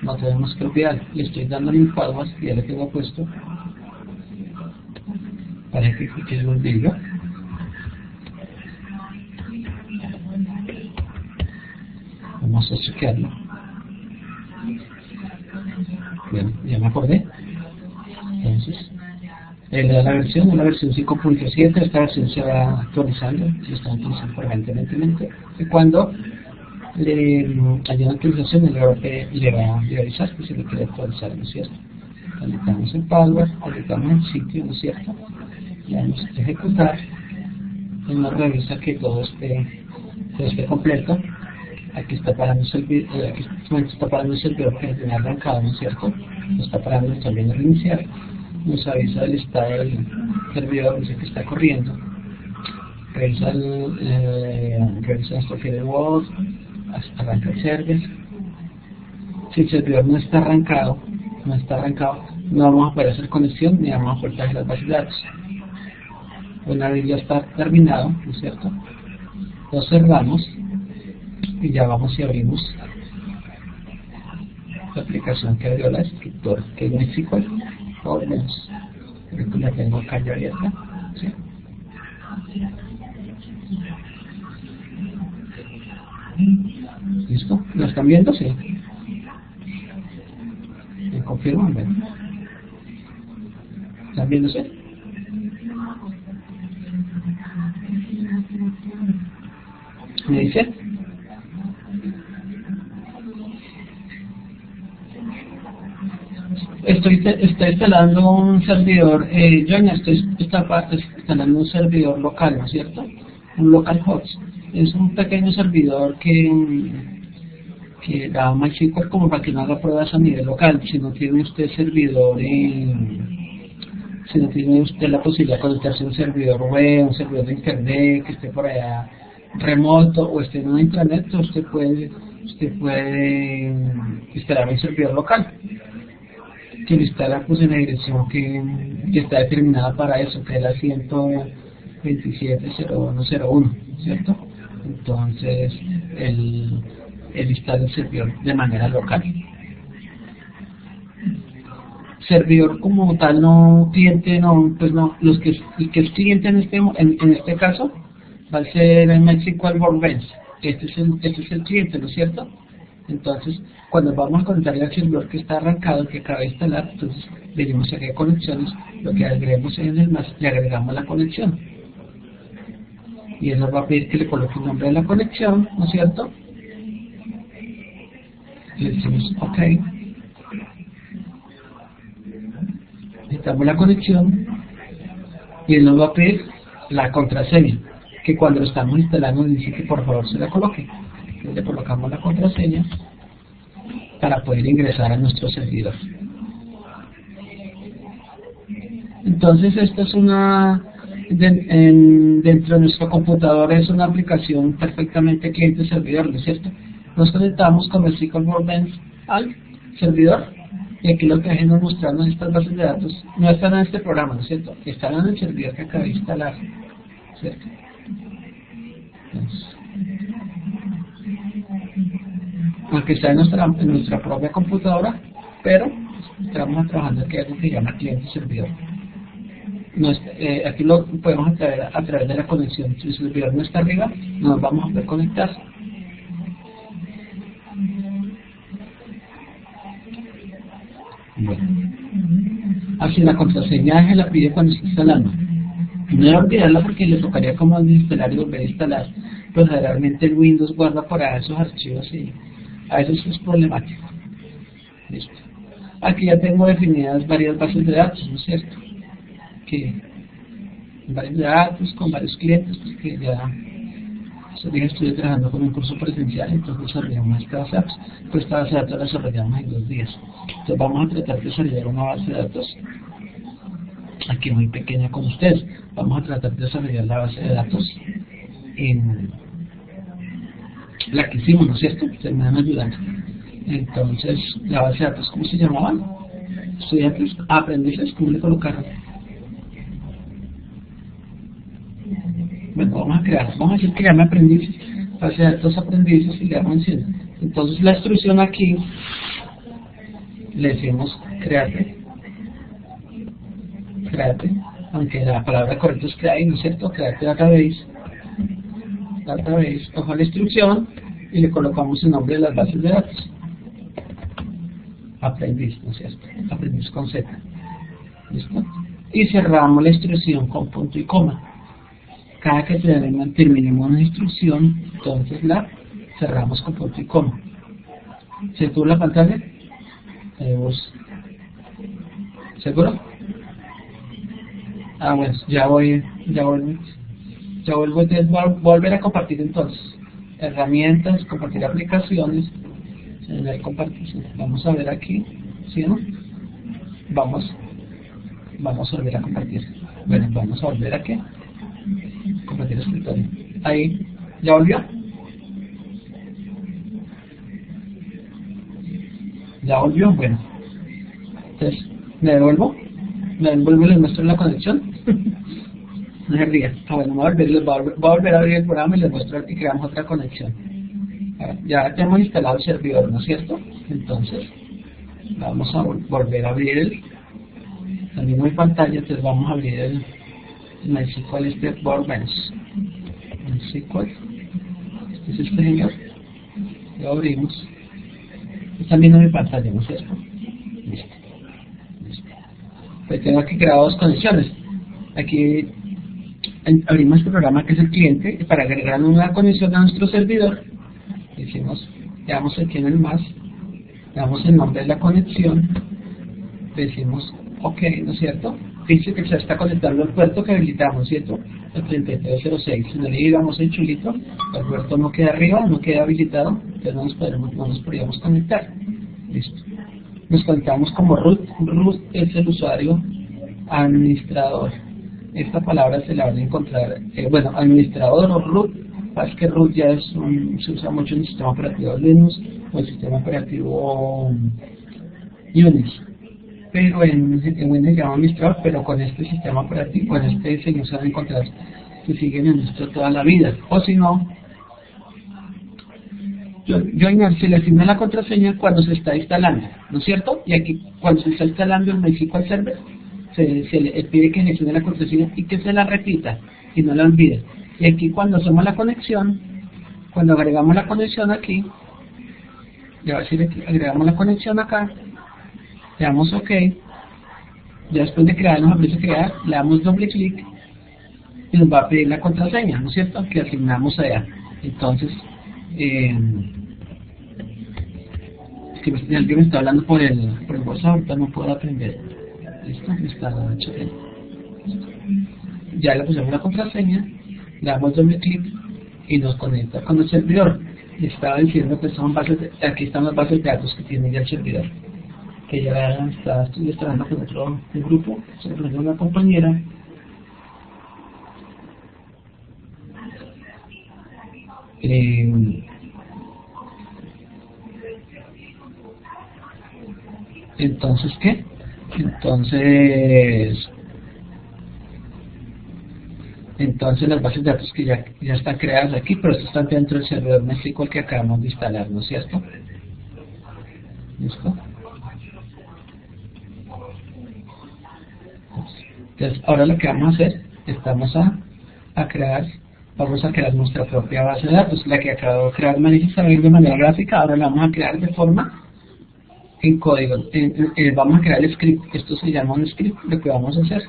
no tenemos que olvidarlo. Le estoy dándole un password que ya le tengo puesto para que se olvide. Vamos a chequearlo. Bueno, ya me acordé. Entonces, le da la versión 5.7. Esta versión se va actualizando, se está actualizando permanentemente. Y cuando haya una actualización, le va a avisar que se le quiere actualizar, ¿no es cierto? Habilitamos el password, habilitamos el sitio, ¿no es cierto? Le damos a ejecutar. Y nos revisa que todo esté completo. Aquí está parando el servidor que tiene arrancado, ¿no es cierto? Está parando también el iniciar. Nos avisa del estado del servidor, dice que está corriendo. Revisa nuestro firewall, arranca el server. Si el servidor no está arrancado, no vamos a poder hacer conexión ni vamos a poder las bases de datos. Una vez ya está terminado, ¿no es cierto? Lo cerramos. Y ya vamos y abrimos la aplicación que abrió la escritor, que es MySQL. Volvemos. Creo que la tengo acá ya abierta. ¿Sí? ¿Listo? ¿Lo están viendo? Sí. ¿Me confirman? Bueno. ¿Están viéndose? ¿Me dice? Esto está instalando un servidor, Johnny, está instalando un servidor local, ¿no es cierto? Un localhost. Es un pequeño servidor que da MySQL como para que no haga pruebas a nivel local. Si no tiene usted servidor si no tiene usted la posibilidad de conectarse a un servidor web, un servidor de internet, que esté por allá remoto o esté en una intranet, usted puede instalar un servidor local que lo instala pues en la dirección que está determinada para eso, que es la 127.01.01, ¿cierto? Entonces él instala el servidor de manera local. Servidor como tal, no cliente, no, pues no, el que es cliente en este caso va a ser el MySQL Workbench. Este es el cliente, ¿no es cierto? Entonces, cuando vamos a conectar al servidor que está arrancado, que acaba de instalar, entonces venimos aquí a conexiones, lo que agregamos en el más, le agregamos la conexión. Y él nos va a pedir que le coloque el nombre de la conexión, ¿no es cierto? Le decimos OK. Necesitamos la conexión y él nos va a pedir la contraseña, que cuando lo estamos instalando dice que por favor se la coloque. Entonces le colocamos la contraseña para poder ingresar a nuestro servidor. Entonces esta es dentro de nuestro computador es una aplicación perfectamente cliente-servidor, ¿no es cierto? Nos conectamos con el SQL Workbench al servidor y aquí lo que nos mostrando estas bases de datos no están en este programa, ¿no es cierto? Están en el servidor que acabé de instalar, ¿cierto? Entonces, aunque está en nuestra propia computadora, pero estamos trabajando aquí algo que se llama cliente-servidor. Aquí lo podemos a través de la conexión. Si el servidor no está arriba, no nos vamos a poder conectar. Bueno, así la contraseña se la pide cuando está instalando. No debe olvidarla porque le tocaría como instalar y volver a instalar. Pues generalmente el Windows guarda por ahí esos archivos y a veces es problemático. Listo. Aquí ya tengo definidas varias bases de datos, ¿no es cierto? Que varios datos con varios clientes, porque ya estoy trabajando con un curso presencial, entonces desarrollamos esta base de datos. Pues esta base de datos la desarrollamos en 2 días. Entonces vamos a tratar de desarrollar una base de datos aquí muy pequeña con ustedes. Vamos a tratar de desarrollar la base de datos en la que hicimos, ¿no es cierto? Ustedes me van ayudando. Entonces, la base de datos, ¿cómo se llamaban? Estudiantes, aprendices, ¿cómo le colocaron? Bueno, vamos a decir que llame aprendices, base de datos aprendices y le damos encima. Entonces la instrucción aquí le decimos créate, aunque la palabra correcta es create, ¿no es cierto? Créate database, coja la instrucción y le colocamos el nombre de las bases de datos. Aprendiz, ¿no es cierto? Aprendiz con Z. ¿Listo? Y cerramos la instrucción con punto y coma. Cada que terminemos una instrucción, entonces la cerramos con punto y coma. ¿Se tuvo la pantalla? ¿Seguro? Bueno, ya vuelvo a volver a compartir entonces. Herramientas, compartir aplicaciones, compartir. Vamos a ver aquí, ¿sí o no? Vamos a volver a compartir. Bueno, vamos a volver aquí. Compartir escritorio. Ahí, ¿ya volvió? ¿Ya volvió? Bueno. Entonces, ¿me devuelvo y les muestro la conexión? No se rían. Bueno, voy a volver a abrir el programa y les muestro y creamos otra conexión. Ya tenemos instalado el servidor, ¿no es cierto? Entonces, vamos a volver a abrir la misma pantalla, entonces vamos a abrir el MySQL Workbench. MySQL, este es este señor. Lo abrimos. Está viendo mi pantalla, ¿no es cierto? Listo. Pues tengo aquí creado 2 conexiones. Aquí abrimos el programa que es el cliente y para agregar una conexión a nuestro servidor decimos, le damos aquí en el más, le damos el nombre de la conexión decimos OK, ¿no es cierto? Dice que se está conectando al puerto que habilitamos, ¿cierto? El 3306. Si no le digamos el chulito, el puerto no queda arriba, no queda habilitado, entonces no nos podríamos conectar. Listo. Nos conectamos como root. Root es el usuario administrador. Esta palabra se la van a encontrar, bueno, administrador o root. Es que root ya se usa mucho en el sistema operativo Linux o el sistema operativo Unix. Pero en Windows se llama administrador, pero con este sistema operativo, con este diseño se van a encontrar que siguen en esto toda la vida. O si no, yo selecciono la contraseña cuando se está instalando, ¿no es cierto? Y aquí, cuando se está instalando el MySQL Server, se le pide que seleccione la contraseña y que se la repita y no la olvide. Y aquí cuando hacemos la conexión, cuando agregamos la conexión aquí, le va a decir aquí, agregamos la conexión acá, le damos OK, ya después de crear, nos aparece crear, le damos doble clic y nos va a pedir la contraseña, ¿no es cierto? Que asignamos allá. Entonces, es que alguien me está hablando por el WhatsApp, ahorita no puedo aprender. ¿Listo? Está hecho. Ya le pusimos la contraseña, le damos doble clic y nos conecta con el servidor. Le estaba diciendo que son aquí están las bases de datos que tiene ya el servidor, que ya estoy trabajando con otro grupo, se lo presentó una compañera. Entonces, ¿qué? Entonces las bases de datos que ya están creadas aquí, pero esto está dentro del servidor MySQL que acabamos de instalar, ¿no es cierto? ¿Listo? Entonces, ahora lo que vamos a hacer, vamos a crear nuestra propia base de datos, la que acabo de crear de manera gráfica, ahora la vamos a crear de forma en código, vamos a crear el script, esto se llama un script, lo que vamos a hacer.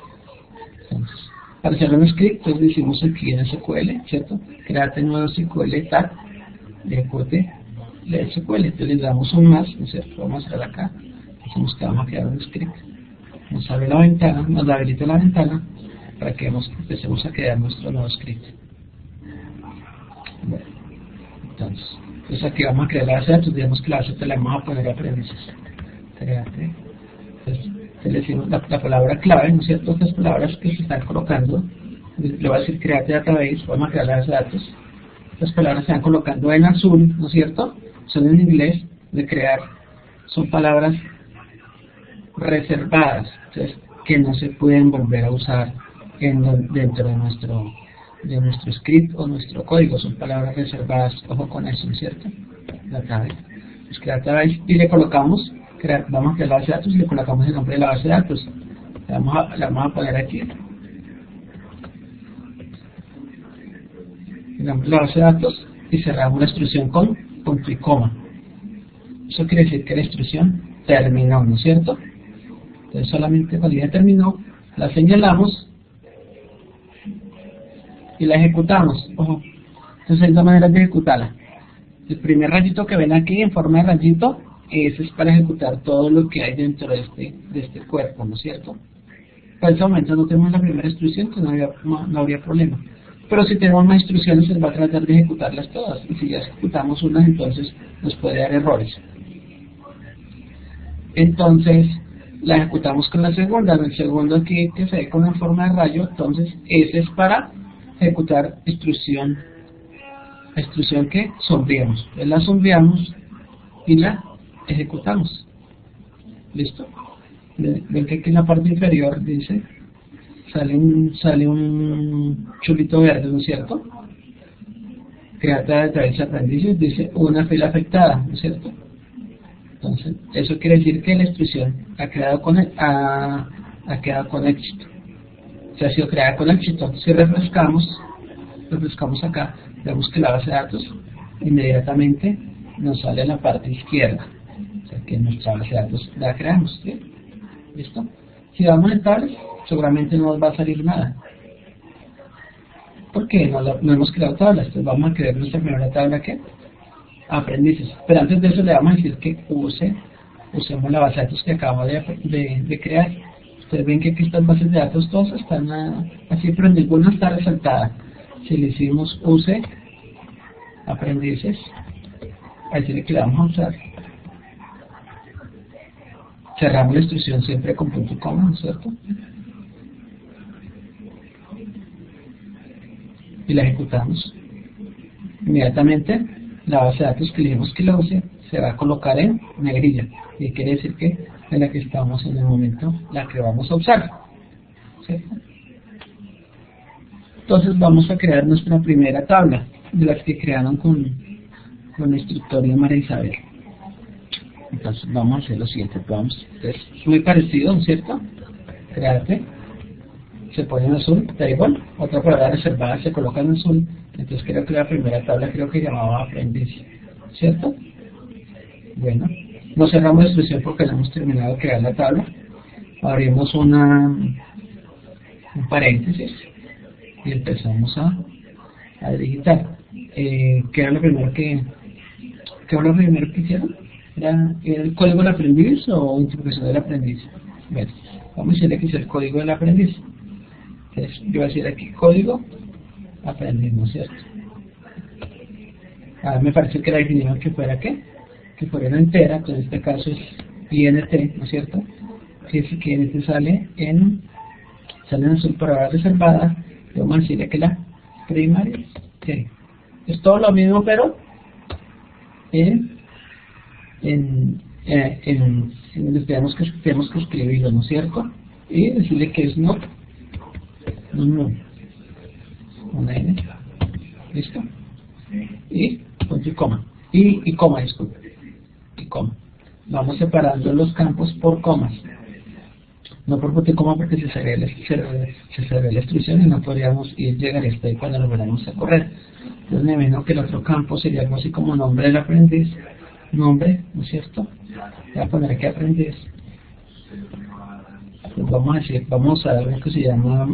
Entonces, para hacer un script, entonces decimos aquí en SQL, ¿cierto? Créate nuevo SQL tag, ejecute el SQL, entonces le damos un más, ¿no es cierto? Vamos a hacer acá, decimos que vamos a crear un script. Nos abre la ventana, nos habilita la ventana para que empecemos a crear nuestro nuevo script. Bueno, entonces aquí vamos a crear la base de datos, digamos que la base te la vamos a poner a premisas. Entonces, le decimos la palabra clave, ¿no es cierto? Estas palabras que se están colocando, le va a decir create database, vamos a crear la base de datos. Estas palabras se están colocando en azul, ¿no es cierto? Son en inglés, de crear, son palabras reservadas, entonces, que no se pueden volver a usar dentro de nuestro script o nuestro código, son palabras reservadas, ojo con eso, ¿no es cierto? Database. Pues database y le colocamos, vamos a crear la base de datos y le colocamos el nombre de la base de datos. La vamos a poner aquí. El nombre de la base de datos y cerramos la instrucción con punto y coma. Eso quiere decir que la instrucción terminó, ¿no es cierto? Entonces solamente cuando ya terminó, la señalamos y la ejecutamos. Ojo. Entonces hay dos maneras de ejecutarla. El primer rayito que ven aquí en forma de rayito, ese es para ejecutar todo lo que hay dentro de este cuerpo, ¿no es cierto? Por ese momento no tenemos la primera instrucción, entonces no habría problema. Pero si tenemos más instrucciones, se va a tratar de ejecutarlas todas. Y si ya ejecutamos unas, entonces nos puede dar errores. Entonces, la ejecutamos con la segunda. En el segundo aquí, que se ve con una forma de rayo, entonces ese es para ejecutar instrucción. La instrucción que sombreamos. Entonces la sombreamos y la ejecutamos. ¿Listo? Ven que aquí en la parte inferior dice, sale un chulito verde, ¿no es cierto? Creada a través de aprendices, dice una fila afectada, ¿no es cierto? Entonces, eso quiere decir que la instrucción ha quedado con éxito. Se ha sido creada con éxito. Si refrescamos acá, vemos que la base de datos inmediatamente nos sale en la parte izquierda. O sea que nuestra base de datos la creamos, ¿sí? ¿Listo? Si damos en tablas, seguramente no nos va a salir nada. Porque no hemos creado tablas. Entonces vamos a crear nuestra primera tabla que aprendices. Pero antes de eso le vamos a decir que use usemos la base de datos que acabamos de crear. Ustedes ven que aquí estas bases de datos todas están así, pero ninguna está resaltada. Si le decimos use aprendices, ahí sí le vamos a usar. Cerramos la instrucción siempre con punto y coma, ¿no es cierto? Y la ejecutamos. Inmediatamente la base de datos que dijimos que la use se va a colocar en negrilla, y quiere decir que es la que estamos en el momento, la que vamos a usar, ¿cierto? Entonces vamos a crear nuestra primera tabla de las que crearon con la instructora María Isabel. Entonces vamos a hacer lo siguiente, es muy parecido, ¿no es cierto? Crearte, se pone en azul, da igual, otra palabra reservada se coloca en azul. Entonces creo que la primera tabla llamaba aprendiz, ¿cierto? Bueno, no cerramos la instrucción porque no hemos terminado de crear la tabla. Abrimos un paréntesis y empezamos a digitar. ¿Qué era lo primero que hicieron? ¿Era el código del aprendiz o interpretación del aprendiz? Bueno, vamos a decirle que es el código del aprendiz. Entonces yo voy a decir aquí código aprendiz, ¿no es cierto? Me parece que la definieron que fuera ¿qué? Que fuera una entera, que en este caso es INT, ¿no es cierto? Que es que INT sale en azul para reservada. Vamos a decirle que la primaria, sí. Es todo lo mismo, pero tenemos que escribirlo, ¿no es cierto? Y decirle que es no, una N, listo, y punto y coma, y coma, disculpe, y coma. Vamos separando los campos por comas, no por punto y coma, porque se cerraría la instrucción y no podríamos llegar hasta ahí cuando lo vayamos a correr. Entonces me imagino que el otro campo sería algo así como nombre del aprendiz, nombre, ¿no es cierto? Voy a poner aquí aprendiz. Pues vamos a dar lo que se llama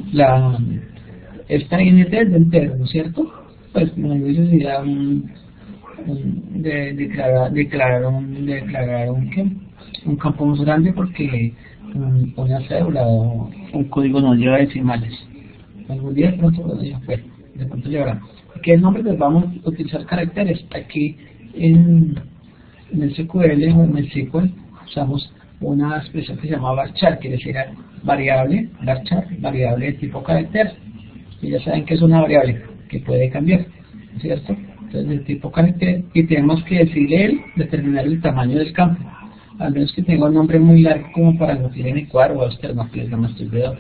esta INT es de entero, ¿no es cierto? Pues no hay necesidad de declarar un campo más grande, porque una cédula o un código no lleva decimales. Algún día de pronto llevará. Aquí el nombre, pues vamos a utilizar caracteres. Aquí en el SQL o en el SQL usamos una expresión que se llama varchar, quiere decir variable, varchar, variable de tipo carácter. Y ya saben que es una variable que puede cambiar, ¿no es cierto? Entonces de tipo carácter, y tenemos que decirle determinar el tamaño del campo, al menos que tenga un nombre muy largo como para no tirar en cuadro o alternativas, no estoy viendo.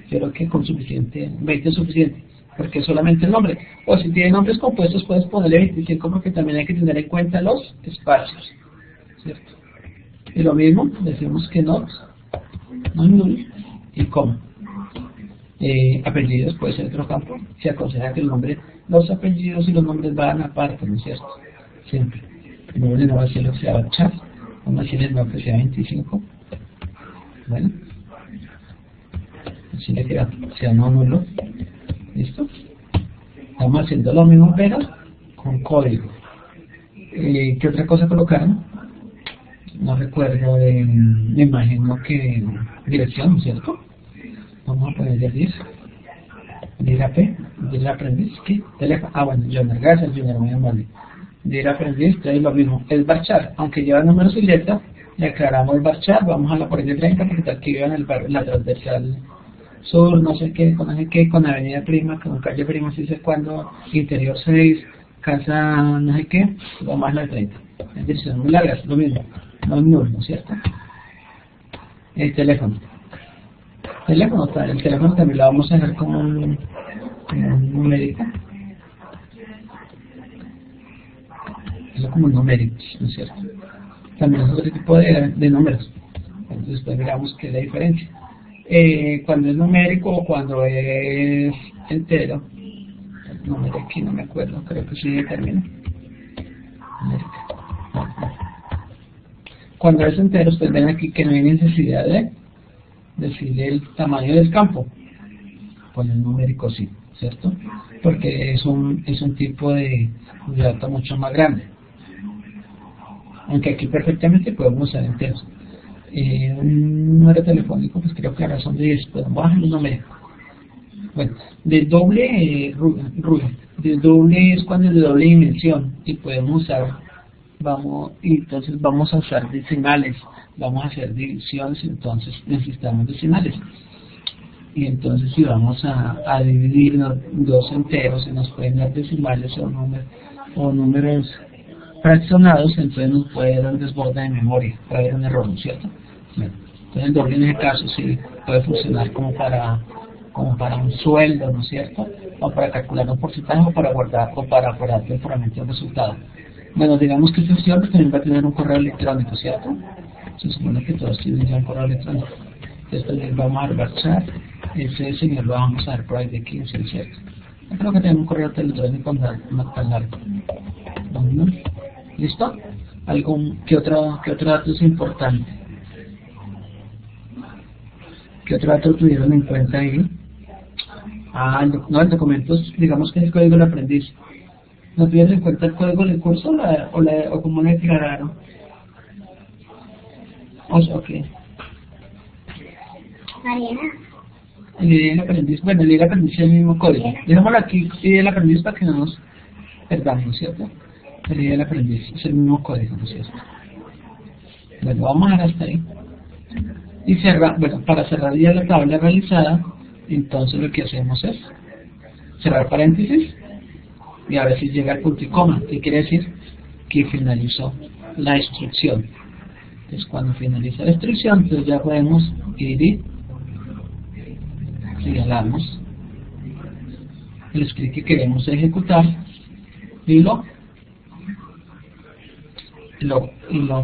Yo creo que con suficiente, 20 es suficiente, porque es solamente el nombre. O si tiene nombres compuestos puedes ponerle 25, porque también hay que tener en cuenta los espacios, ¿cierto? Y lo mismo, decimos que no null y coma. Apellidos puede ser otro campo. Se aconseja que los apellidos y los nombres van aparte, ¿no es cierto? Siempre. El nombre no va a ser lo que sea chat, vamos a decirle no que sea 25. Bueno, así le queda, sea no nulo. ¿Listo? Estamos haciendo lo mismo, pero con código. ¿Qué otra cosa colocaron? No recuerdo, me imagino que dirección, ¿no es cierto? Vamos a poner dir aprendiz, ¿qué? Teléfono, bueno, Junior, gracias Junior, muy amable. Dir aprendiz, es lo mismo, es varchar, aunque lleva números y letras, le aclaramos varchar, vamos a la por 30, porque aquí llevan la transversal sur, no sé qué, con avenida prima, con calle prima, si sé cuándo, interior 6, casa no sé qué, vamos a la de 30. Es direcciones muy largas, lo mismo, no es nulo, ¿no es cierto? El teléfono también lo vamos a dejar como un numérico, es como un numérico, ¿no es cierto? También es otro tipo de números, entonces pues miramos qué es la diferencia. Cuando es numérico o cuando es entero, el número aquí no me acuerdo, creo que sí determina. Cuando es entero, ustedes ven aquí que no hay necesidad de decirle el tamaño del campo, con el numérico sí, ¿cierto? Porque es un tipo de dato mucho más grande, aunque aquí perfectamente podemos usar enteros. un número telefónico, pues creo que ahora son de 10, pues vamos a bajar el número. Bueno, de doble, de doble es cuando es de doble dimensión y podemos usar, entonces vamos a usar decimales, vamos a hacer divisiones, entonces necesitamos decimales. Y entonces si vamos a dividir dos enteros, se nos pueden dar decimales o números fraccionados, entonces nos puede dar un desborde de memoria, puede haber un error, ¿no es cierto? Bueno, entonces el doble en ese caso sí puede funcionar como para un sueldo, ¿no es cierto? O para calcular un porcentaje o para guardar temporalmente un resultado. Bueno, digamos que este señor también va a tener un correo electrónico, ¿cierto? Se supone que todos tienen ya un correo electrónico. Entonces vamos a rebachar, ese señor lo vamos a dar por ahí de 15, ¿cierto? Yo creo que tengo un correo electrónico no tan largo. ¿Listo? ¿Qué otro dato es importante? ¿Qué otro dato tuvieron en cuenta ahí? El documento, digamos que es el código del aprendiz. ¿No tuvieron en cuenta el código del curso o cómo lo declararon? Ok. Mariana. El aprendiz, bueno, el aprendiz es el mismo código. Dejémoslo aquí, el aprendiz para que no nos perdamos, ¿no es cierto? El aprendiz es el mismo código, ¿no es cierto? Bueno, vamos a dejar hasta ahí. Y para cerrar ya la tabla realizada, entonces lo que hacemos es cerrar paréntesis y a ver si llega el punto y coma. ¿Qué quiere decir? Que finalizó la instrucción. Entonces cuando finaliza la instrucción, entonces ya podemos ir y señalamos el script que queremos ejecutar y lo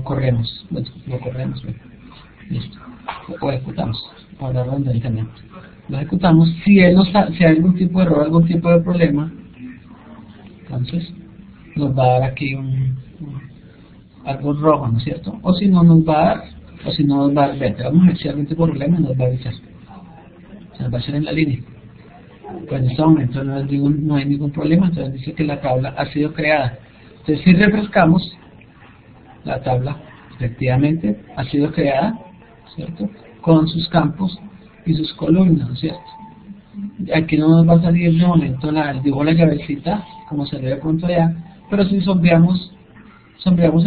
corremos. Bueno, lo corremos, bien. Listo. O ejecutamos, para redundantemente. Lo ejecutamos. Si hay algún tipo de error, algún tipo de problema, entonces nos va a dar aquí algo rojo, ¿no es cierto? O si no nos va a dar, vamos a ver si hay algún tipo de problema, nos va a avisar. Se nos va a hacer en la línea. Pues en este momento no hay ningún problema, entonces dice que la tabla ha sido creada. Entonces si refrescamos, la tabla efectivamente ha sido creada, ¿cierto? Con sus campos y sus columnas, ¿cierto? Aquí no nos va a salir de momento el dibujo de la llavecita, como se ve de pronto allá, pero si sombreamos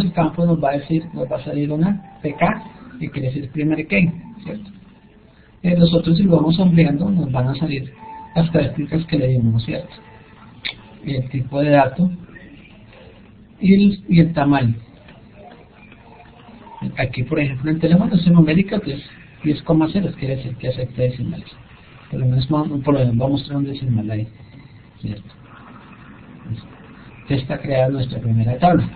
el campo nos va a salir una PK, que quiere decir primary key, ¿cierto? Nosotros si lo vamos sombreando nos van a salir las características que le dimos, ¿cierto? El tipo de dato y el tamaño. Aquí por ejemplo en el teléfono es numérica, que es 10,0, quiere decir que acepta decimales. Por lo menos vamos a mostrar un decimal ahí, ¿cierto? Ya está creada nuestra primera tabla.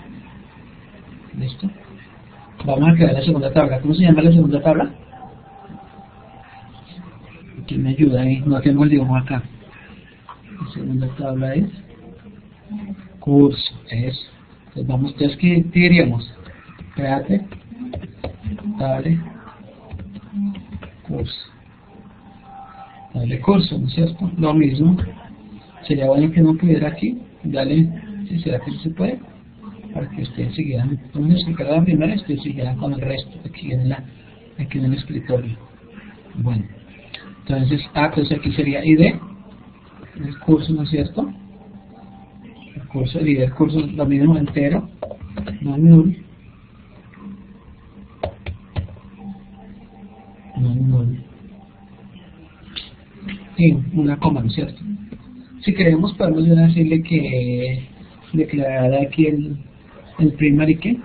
¿Listo? Vamos a crear la segunda tabla. ¿Cómo se llama la segunda tabla? ¿Quién me ayuda ahí? No tengo el dibujo acá. La segunda tabla es curso. Eso. Entonces ¿qué diríamos? Créate, dale, curso. Dale curso, ¿no es cierto? Lo mismo. Sería bueno que no pudiera aquí. Dale, si será que se puede, para que ustedes siguieran. Vamos a explicar la primera y ustedes siguieran con el resto aquí en el escritorio. Bueno, entonces, pues aquí sería ID, el curso, ¿no es cierto? El curso, el ID del curso, lo mismo entero, no null. Y una coma, ¿no es cierto? Si queremos podemos decirle que declarar aquí el primary key,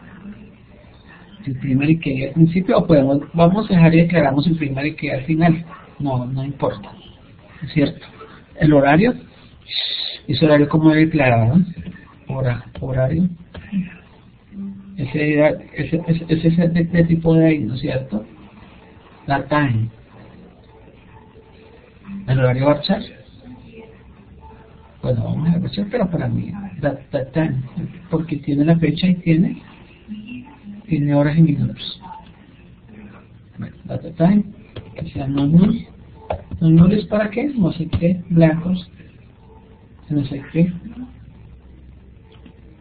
al principio, o vamos a dejar y declaramos el primary key al final. No importa, ¿es cierto? El horario, ese horario como declarado, horario, ese es de tipo de ahí, ¿no es cierto? La time, el horario marchar. Bueno, vamos a marchar, pero para mí, that time, porque tiene la fecha y tiene horas y minutos. Bueno, data time, que sea no null. No null es para qué, no sé qué, blancos, no sé qué,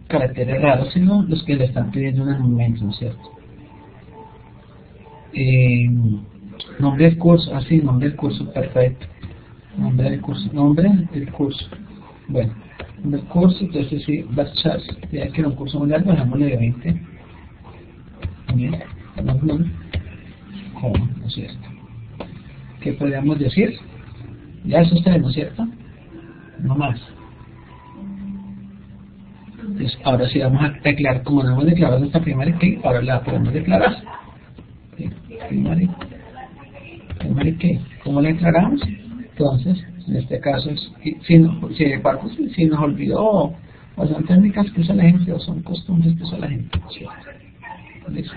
caracteres raros, sino los que le están pidiendo en el momento, ¿no es cierto? nombre del curso, así, nombre del curso, perfecto. Nombre del curso. Bueno, nombre del curso, entonces sí, Bachas, ya que era un curso muy largo, dejámosle de 20. Bien, ¿cómo? ¿No es cierto? ¿Qué podríamos decir? Ya eso está, ¿no es cierto? No más. Entonces, ahora sí vamos a declarar, como no hemos declarado nuestra primary key, ahora la podemos declarar. Primary key. ¿Cómo la declaramos? Entonces, en este caso, si nos olvidó, o son técnicas que usa la gente, o son costumbres que usa la gente. ¿Listo?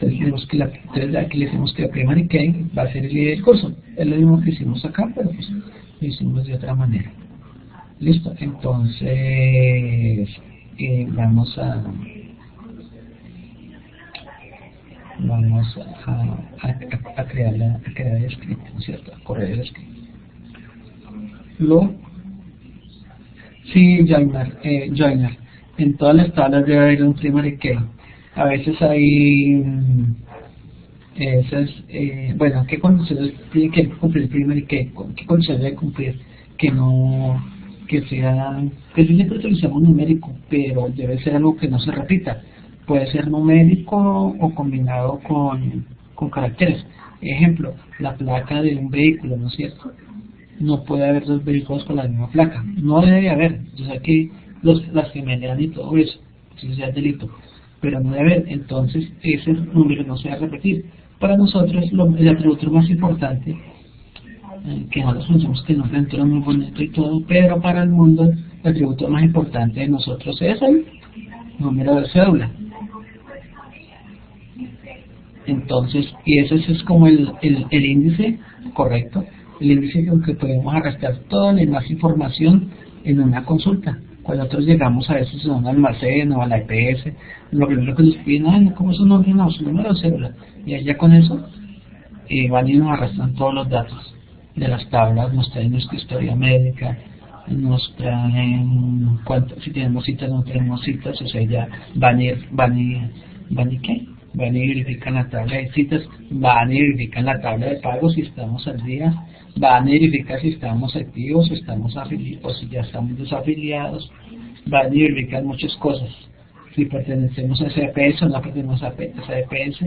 Entonces aquí le decimos que la primary key va a ser el líder del curso. Es lo mismo que hicimos acá, pero pues lo hicimos de otra manera. Listo, entonces vamos a crear el script, ¿no es cierto? A correr el script. Sí, joiner. En todas las tablas debe haber un primary key. A veces hay bueno, ¿qué condiciones tiene que cumplir el primary key? ¿Qué condiciones debe cumplir? Que no, que siempre utilizamos numérico, pero debe ser algo que no se repita. Puede ser numérico o combinado con caracteres. Ejemplo, la placa de un vehículo, ¿no es cierto? No puede haber dos vehículos con la misma placa. No debe haber. Yo sé que las gemelan y todo eso, si sea delito, pero no debe haber. Entonces, ese número no se va a repetir. Para nosotros, el atributo más importante, que nosotros pensamos que el nombre entero es muy bonito y todo, pero para el mundo, el atributo más importante de nosotros es el número de cédula. Entonces, y ese es como el índice correcto, el índice con que podemos arrastrar toda la demás información en una consulta. Cuando nosotros llegamos a veces a un almacén o a la EPS, lo primero que nos piden, ¿cómo es su nombre? No, su número de cédula. Y allá con eso van y nos arrastran todos los datos de las tablas, nos traen nuestra historia médica, nos traen si tenemos citas, no tenemos citas, o sea, ya van y verifican la tabla de citas, van y verifican la tabla de pagos si estamos al día, van y verifican si estamos activos, si estamos afiliados, si ya estamos desafiliados, van y verifican muchas cosas, si pertenecemos a esa EPS o no pertenecemos a esa EPS,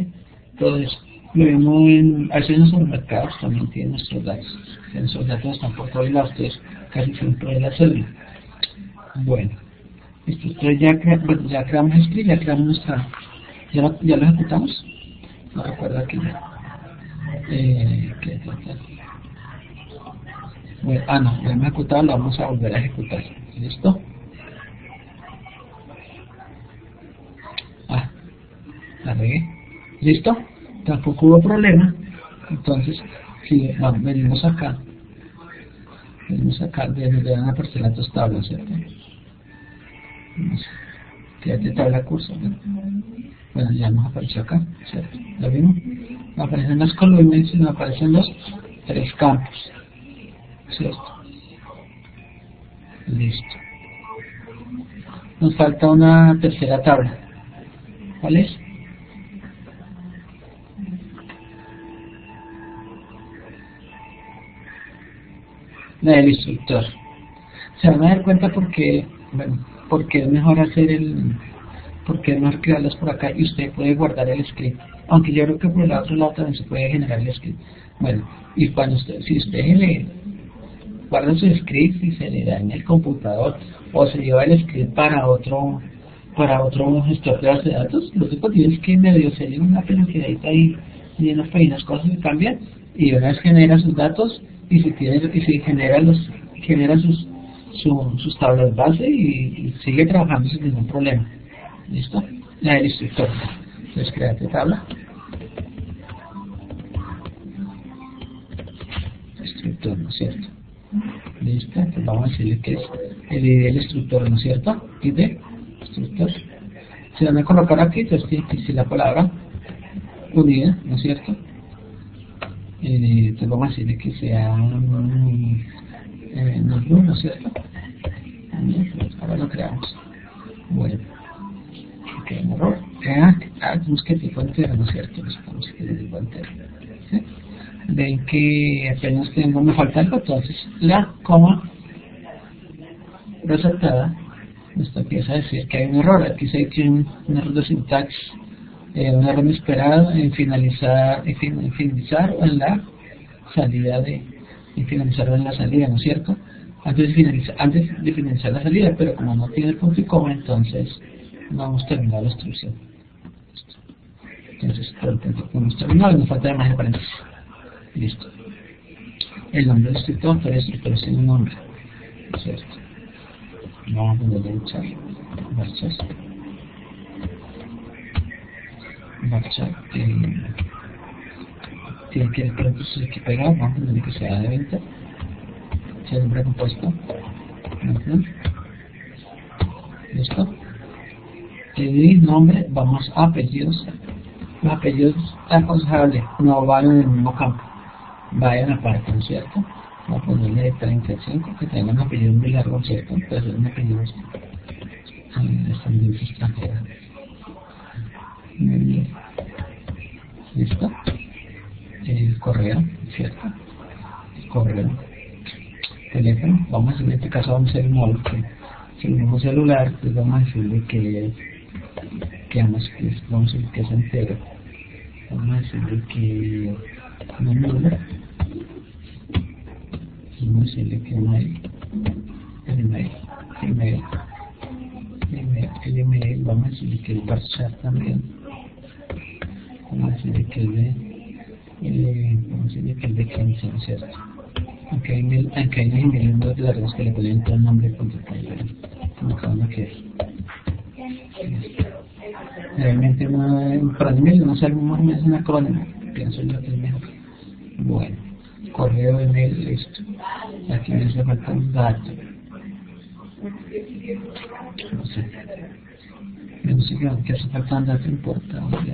todo eso. Lo vemos a veces en los mercados también tienen nuestros datos. Nuestros datos están por todos lados, entonces casi siempre es la cédula. Bueno, entonces ya creamos el script, ya creamos nuestra. ¿Ya lo ejecutamos? No recuerdo aquí ya. Bueno, no, lo hemos ejecutado, lo vamos a volver a ejecutar. ¿Listo? La regué. ¿Listo? Tampoco hubo problema. Entonces, si venimos acá, de una parcela de dos tablas, ¿cierto? Fíjate, tabla curso, ¿no? Bueno, ya nos apareció acá, ¿cierto? ¿Lo vimos? Me aparecen las columnas y me aparecen los tres campos, ¿cierto? Listo. Nos falta una tercera tabla. ¿Cuál es? La del instructor. Se van a dar cuenta porque es mejor porque es mejor crearlas por acá y usted puede guardar el script. Aunque yo creo que por el otro lado también se puede generar el script. Bueno, y cuando si usted guarda su script y se le da en el computador o se lleva el script para otro gestor de base de datos, lo que tiene es que medio se le una peluqueadita ahí y en las páginas cosas se cambian y una vez genera sus datos y si genera sus tablas base y sigue trabajando sin ningún problema. ¿Listo? La del instructor. Entonces créate tabla. Instructor, ¿no es cierto? Listo, pues vamos a decirle que es el ID del instructor, ¿no es cierto? ID, instructor. Se van a colocar aquí, entonces tiene que decir la palabra unida, ¿no es cierto? Entonces vamos a decirle que sea ¿no es cierto? Ahora lo creamos. Bueno, que hay un error. Tenemos que tipo entero, ¿no es cierto? Necesitamos que es tipo entero. ¿Sí? Ven que apenas tengo, me falta algo, entonces la coma resaltada esto empieza a decir que hay un error. Aquí se dice un error de sintaxis, un error inesperado en finalizar, en finalizar o en la salida en finalizar o en la salida, ¿no es cierto? Antes de finalizar la salida, pero como no tiene el punto y coma, entonces no hemos terminado la instrucción. Entonces, por el punto que hemos terminado, nos falta además el paréntesis. Listo. El nombre del escritor, pero el escritor tiene un nombre, ¿no es cierto? Vamos a ponerle echar marchas. Tiene que ir paréntesis aquí pegado, vamos a ponerle que sea de 20. Sea nombre compuesto. Listo. Y nombre, vamos a apellidos. Los apellidos aconsejables no van en el mismo campo, vayan aparte, ¿no es cierto? Vamos a ponerle 35, que tengan un apellido muy largo, ¿cierto? Puede ser un apellido de ascendencia extranjera. Listo. El correo, ¿cierto? El correo. Teléfono, vamos a decir en este caso vamos a hacer un móvil, que si el mismo celular, pues vamos a decirle que vamos a decir que es entero. Vamos a decirle que no es número. Vamos a decirle que no hay el email, vamos a decirle que el WhatsApp también. Vamos a decirle que el de 15, ¿no es cierto? Aunque hay email de las reglas que le ponen todo el nombre y punto, como cada uno quiere. Realmente para mí no sé, es un acrónimo, pienso yo que es mejor. Bueno, correo, email, listo. Aquí me hace falta un dato. No sé. Yo no sé qué hace falta un dato importante.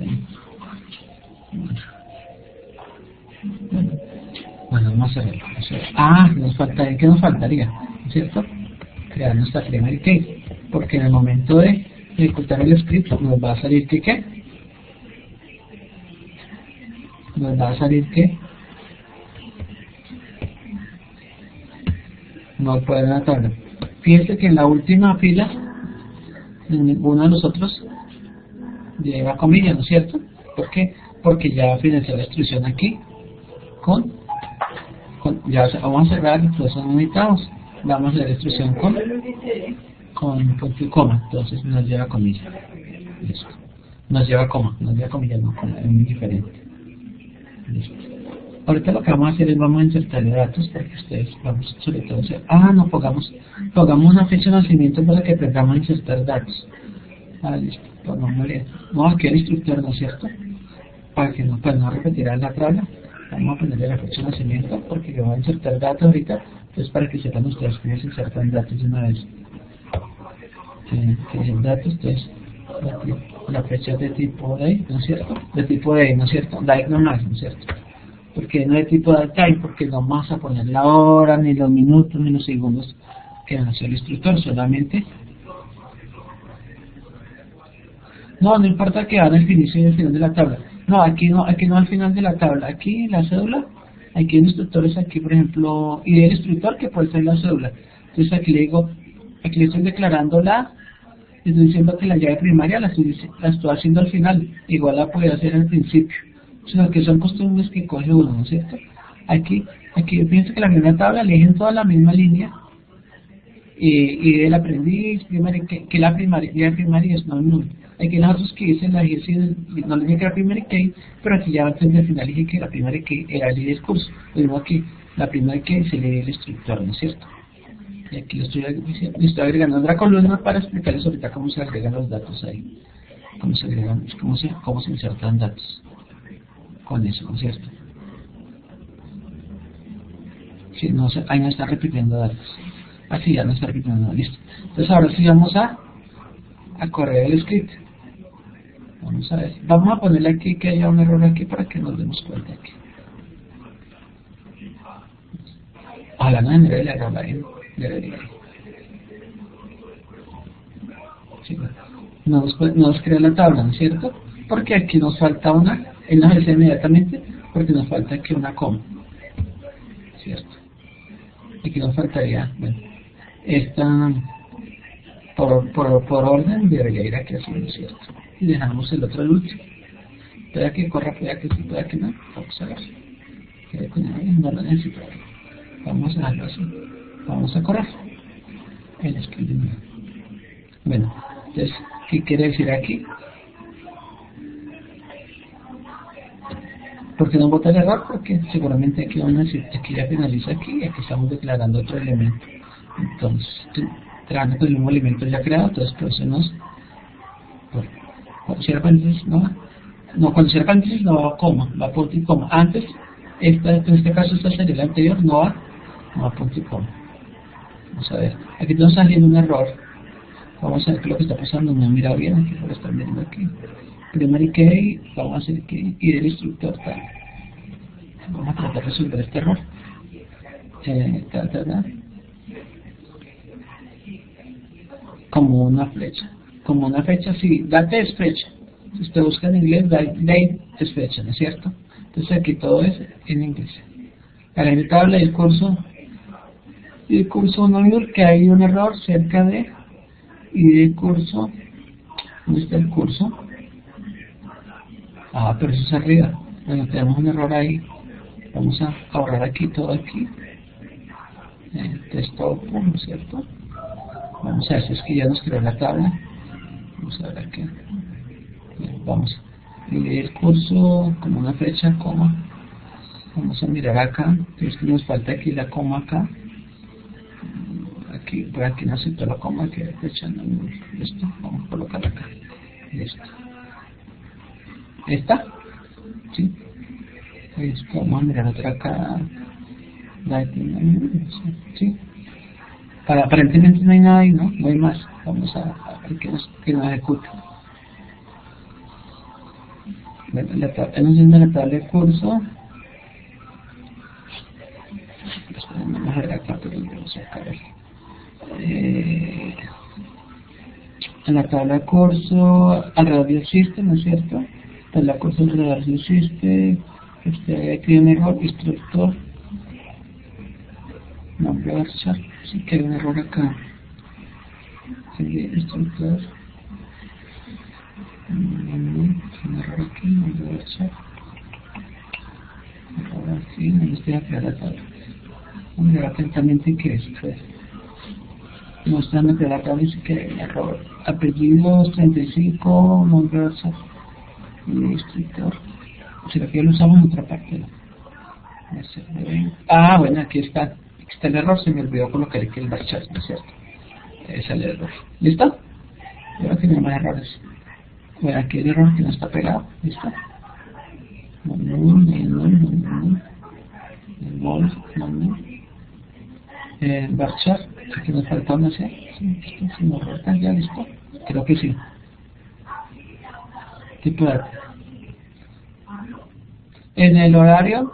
Bueno, vamos a verlo. ¿Qué nos faltaría? ¿No es cierto? Crear nuestra primary key. Porque en el momento de ejecutar el script nos va a salir que ¿qué? Nos va a salir que no puede ver la tabla. Fíjense que en la última fila en ninguno de nosotros lleva comillas, ¿no es cierto? ¿Por qué? Porque ya financié la instrucción aquí ya vamos a cerrar, entonces son unitados. Vamos a hacer la instrucción con punto y coma, entonces nos lleva comilla. Listo. Nos lleva comilla, no coma, es muy diferente. Listo. Ahorita lo que vamos a hacer es vamos a insertarle datos para que ustedes vamos sobre todo a hacer. Pongamos una fecha de nacimiento para que aprendamos a insertar datos. Listo. Vamos aquí al instructor, ¿no es cierto? Para que no repetirá la tabla. Vamos a ponerle la fecha de nacimiento porque yo voy a insertar datos ahorita, entonces para que sepan ustedes cómo se insertan datos de una vez. Datos, entonces la fecha de tipo day, ¿no es cierto? De tipo day, ¿no es cierto? Day no más, ¿no es cierto? Porque no de tipo time, porque no vamos a poner la hora, ni los minutos, ni los segundos que nació el instructor, solamente. No importa que hagan el inicio y el final de la tabla. No, aquí no al final de la tabla. Aquí en la cédula, aquí en instructores, aquí por ejemplo, y del instructor que puede ser la cédula. Entonces aquí le estoy declarando estoy diciendo que la llave primaria la estoy haciendo al final, igual la puede hacer al principio. O sea, que son costumbres que coge uno, ¿no es cierto? Aquí fíjense que la misma tabla eligen toda la misma línea, y del aprendiz, que la primaria es no null. Aquí los otros que dicen no le dije que era primary key, pero aquí ya antes del final dije que la primary key era el discurso. Luego aquí la primary key se le dio el instructor, ¿no es cierto? Y aquí le estoy agregando otra columna para explicarles ahorita cómo se agregan los datos ahí. Cómo se insertan datos. Con eso, ¿no es cierto? Sí, ahí no está repitiendo datos. Así ya no está repitiendo, listo. Entonces ahora sí vamos a correr el script. Vamos a ver. Vamos a ponerle aquí que haya un error aquí para que nos demos cuenta aquí. Ojalá no genere el error ahí. Debería. Sí, nos crea la tabla, ¿no es cierto? Porque aquí nos falta una, él nos dice inmediatamente, porque nos falta aquí una coma, ¿cierto? Aquí nos faltaría, bueno, esta, por orden debería ir aquí así, ¿no es cierto? Y dejamos el otro al último. Puede que corra, puede que sí, puede que no, vamos a ver. No lo necesito. Vamos a dejarlo así. Vamos a correr. El escribir. Bueno, entonces, ¿qué quiere decir aquí? ¿Por qué no bota el error? Porque seguramente aquí vamos a decir, aquí ya finaliza aquí y aquí estamos declarando otro elemento. Entonces, declarando el mismo elemento ya creado, entonces por eso cuando cierra paréntesis cuando cierra paréntesis no va coma, va punto y coma. Antes, en este caso esta sería la anterior, no va punto y coma. Vamos a ver, aquí nos está saliendo un error. Vamos a ver qué es lo que está pasando, no he mirado bien, aquí lo están viendo aquí. Primary key, vamos a hacer key y del instructor tal. Vamos a tratar de resolver este error. Como una flecha, sí, date es fecha. Si usted busca en inglés, date es fecha, ¿no es cierto? Entonces aquí todo es en inglés. Para el tabla del curso no veo que hay un error cerca de y de curso. ¿Dónde está el curso? Pero eso es arriba. Bueno, tenemos un error ahí. Vamos a ahorrar aquí, todo aquí. Texto, ¿no es cierto? Vamos a ver si es que ya nos creó la tabla. Vamos a ver aquí. Vamos a leer el curso como una flecha, coma. Vamos a mirar acá. Es que nos falta aquí la coma acá. Aquí, por aquí no acepto la coma, que flecha no. Esto, vamos a colocar acá. Listo. ¿Esta? Sí. Pues vamos a mirar otra acá. Sí. Aparentemente no hay nada ahí, ¿no? No hay más. Vamos a ver que nos ejecuta. En la tabla de curso. Vamos a ver acá, pero vamos a sacar aquí. En la tabla de curso, alrededor del system, ¿no es cierto? Tabla de curso alrededor del system. Aquí hay un error, instructor. Nombre Barchar, sí que hay un error acá. Instructor. Un error aquí, nombre Barchar. Ahora sí, no estoy aquí a la tabla. Vamos a ver atentamente qué es. No está en la tabla, dice que hay un error. Apellidos 35, nombre Barchar. Instructor. O sea, que ya lo usamos en otra parte. Bueno, aquí está el error, se me olvidó colocar aquí el Barchar, ¿no es cierto? Ese es el error. ¿Listo? Ahora tenemos más errores. Bueno, aquí el error que no está pegado. ¿Listo? Barchar, aquí nos falta una C. Sí, si nos falta ya, ¿listo? Creo que sí. Tipo de dato. En el horario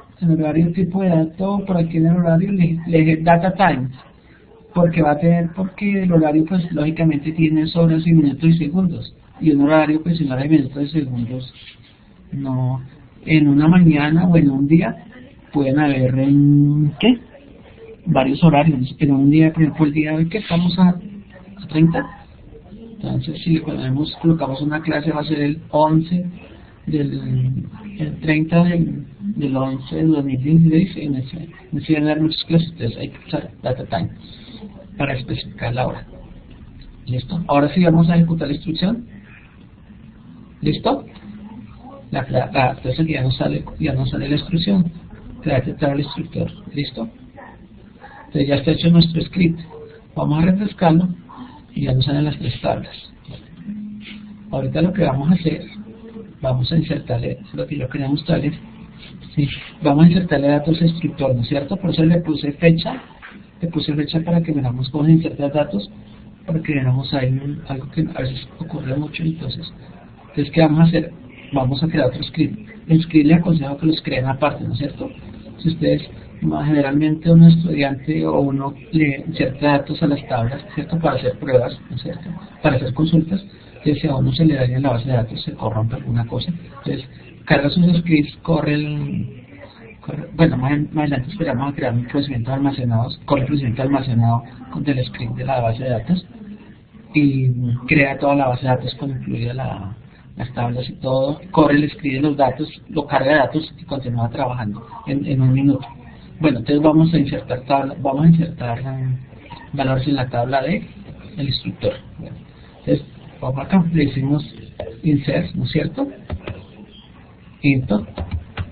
tipo de dato, por aquí en el horario le data time, porque el horario pues lógicamente tiene horas y minutos y segundos, y un horario pues en horas y minutos y segundos no, en una mañana o en un día pueden haber varios horarios. En un día, por ejemplo el día de hoy que estamos a 30, entonces si colocamos una clase va a ser el 11 el 30 del 11 del 2016 en ese dar muchas clases, entonces hay que usar data time para especificar la hora. ¿Listo? Ahora sí vamos a ejecutar la instrucción. ¿Listo? Entonces aquí ya no sale la instrucción. Create el instructor. ¿Listo? Entonces ya está hecho nuestro script. Vamos a refrescarlo y ya nos salen las tres tablas. Ahorita lo que vamos a hacer, vamos a insertarle lo que yo quería mostrarles. Sí, vamos a insertarle datos a instructor, ¿no es cierto? Por eso le puse fecha para que veamos cómo se insertan datos, para que veamos ahí algo que a veces ocurre mucho. Entonces, ¿qué vamos a hacer? Vamos a crear otro script. El script le aconsejo que los creen aparte, ¿no es cierto? Si ustedes, generalmente un estudiante o uno le inserta datos a las tablas, ¿cierto? Para hacer pruebas, ¿no es cierto? Para hacer consultas. Entonces, si a uno se le daña la base de datos, se corrompe alguna cosa, entonces carga sus scripts, bueno, más adelante esperamos a crear un procedimiento almacenado, corre el procedimiento almacenado del script de la base de datos y crea toda la base de datos con incluida las tablas y todo, corre el script de los datos, lo carga de datos y continúa trabajando en un minuto. Bueno, entonces vamos a insertar valores en la tabla de el instructor. Bueno, entonces vamos acá, le hicimos insert, ¿no es cierto? Into,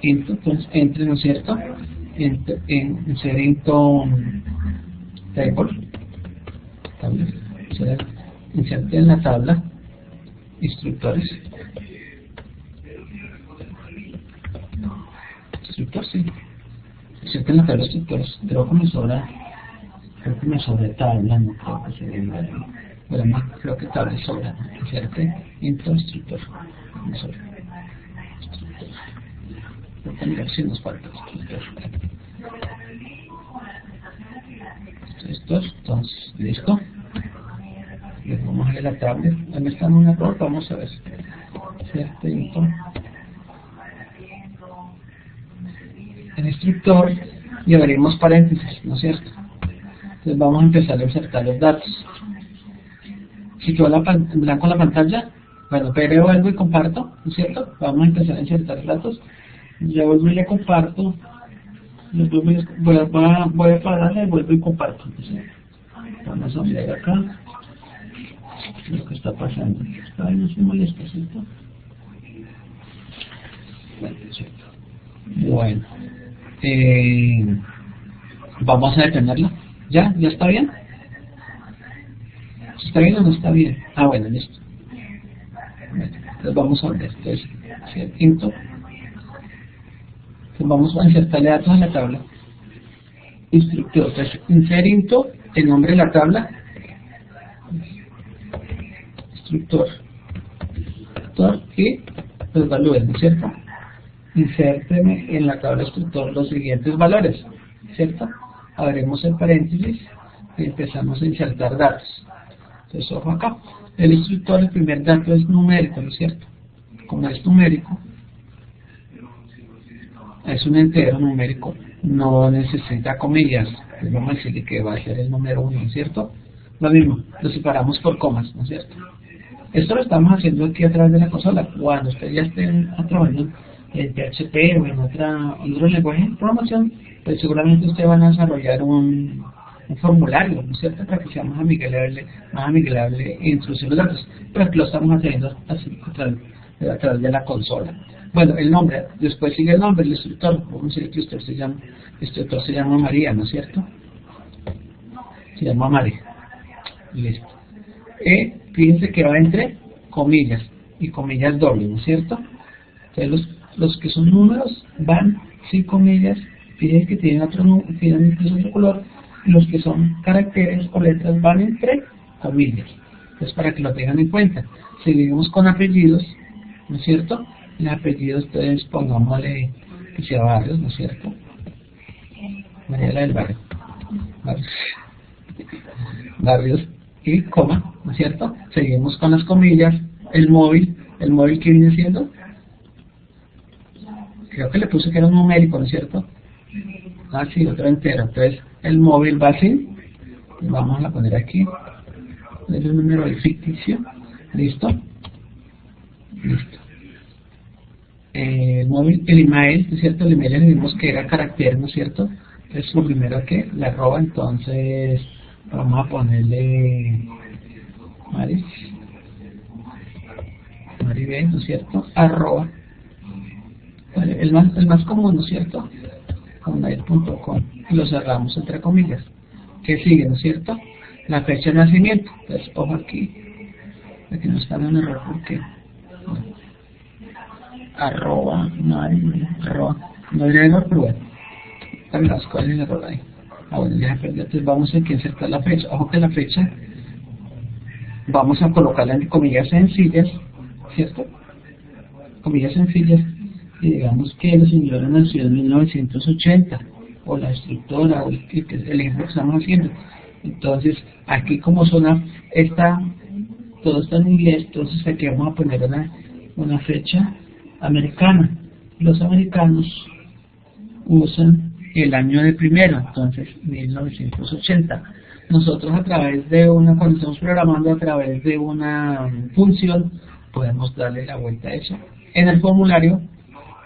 entonces entre, ¿no es cierto? Insert into table, inserte en la tabla instructor, sí, inserte en la tabla instructores, creo que me sobra tabla, no creo que se dé, bueno, creo que tabla sobra, inserte into instructor, me sobra. Mira, si nos falta entonces, listo. Le vamos a darle la tablet. ¿Dónde está en un error? Vamos a ver. ¿Cierto? En instructor llevaremos paréntesis, ¿no es cierto? Entonces vamos a empezar a insertar los datos. Si quedó en blanco la pantalla, bueno, pero vuelvo y comparto, ¿no es cierto? Vamos a empezar a insertar datos. Ya vuelvo y le comparto. Voy a pararle y vuelvo y comparto. Vamos a mirar acá lo que está pasando. Ay, no se molesta, ¿cierto? Bueno, vamos a detenerlo. ¿Ya? ¿Ya está bien? ¿Está bien o no está bien? Ah, bueno, listo. Entonces vamos a ver. Entonces, into. Vamos a insertarle datos a la tabla instructor. Entonces, insert into el nombre de la tabla instructor y los valores, ¿no es cierto? Insérteme en la tabla instructor los siguientes valores, ¿cierto? Abrimos el paréntesis y empezamos a insertar datos. Entonces, ojo acá, el instructor, el primer dato es numérico, ¿no es cierto? Como es numérico, es un entero numérico, no necesita comillas, vamos a decirle que va a ser el número 1, ¿cierto? Lo mismo, lo separamos por comas, ¿no es cierto? Esto lo estamos haciendo aquí a través de la consola. Cuando ustedes ya estén trabajando en PHP o en otro lenguaje de programación, pues seguramente ustedes van a desarrollar un formulario, ¿no es cierto? Para que sea más amigable e introducir los datos, pero aquí lo estamos haciendo así a través de la consola. Bueno, el nombre, después sigue el nombre, el instructor, vamos a decir que el instructor se llama María, ¿no es cierto? Se llama María. Listo. Fíjense que va entre comillas y comillas dobles, ¿no es cierto? Entonces los que son números van sin comillas, fíjense que tienen otro color, y los que son caracteres o letras van entre comillas. Entonces para que lo tengan en cuenta. Seguimos con apellidos, ¿no es cierto? En apellidos entonces pongámosle que sea Barrios, ¿no es cierto? María del Barrio. Barrios y coma, ¿no es cierto? Seguimos con las comillas. El móvil que viene siendo, creo que le puse que era un numérico, ¿no es cierto? Ah, sí, otro entero. Entonces el móvil va así, vamos a poner aquí el número del ficticio. Listo. El móvil, el email, ¿no es cierto? El email le vimos que era carácter, ¿no es cierto? Entonces lo primero que la arroba, entonces vamos a ponerle Maribel, ¿no es cierto? Arroba, vale, el más común, ¿no es cierto? Mail.com, y lo cerramos entre comillas. ¿Qué sigue, no es cierto? La fecha de nacimiento. Entonces, ojo aquí no está en un error porque arroba, no debería error, pero bueno, ¿cuál es el error ahí? Ah, bueno, ya perdí. Entonces vamos a insertar la fecha. Ojo que la fecha vamos a colocarla en comillas sencillas, ¿cierto? Comillas sencillas, y digamos que la señora nació en 1980, o la instructora, o el ejemplo que estamos haciendo. Entonces, aquí como zona, esta todo está en inglés, entonces aquí vamos a poner una fecha americana. Los americanos usan el año de primero, entonces 1980. Nosotros a través de cuando estamos programando a través de una función, podemos darle la vuelta a eso en el formulario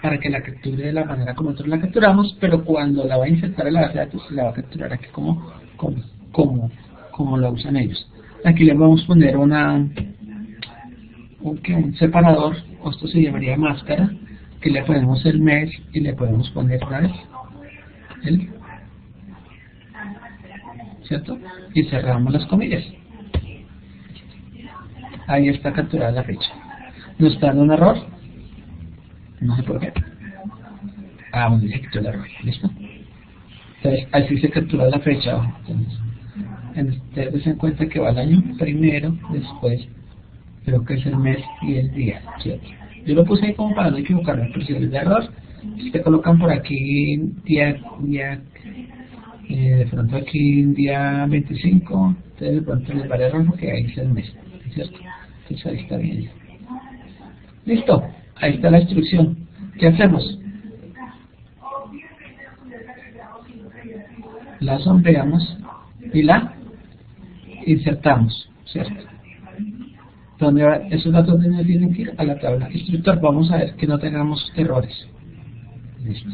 para que la capture de la manera como nosotros la capturamos, pero cuando la va a insertar en la base de datos, la va a capturar aquí como la usan ellos. Aquí le vamos a poner un separador, o esto se llamaría máscara, que le ponemos el mes y le podemos poner una vez ¿cierto? Y cerramos las comillas. Ahí está capturada la fecha. ¿Nos está dando un error? No sé por qué. Bueno, se quitó el error. ¿Listo? Entonces, así se captura la fecha. Entonces, ustedes se dan cuenta que va el año primero, después creo que es el mes y el día, ¿cierto? Yo lo puse ahí como para no equivocarme, pero si es de error, si te colocan por aquí día de pronto aquí día 25, entonces de pronto les va a error porque ahí es el mes, ¿cierto? Entonces ahí está bien. Listo, ahí está la instrucción. ¿Qué hacemos? La sombreamos y la insertamos, ¿cierto? Esos datos tienen que ir a la tabla instructor. Vamos a ver que no tengamos errores. Listo.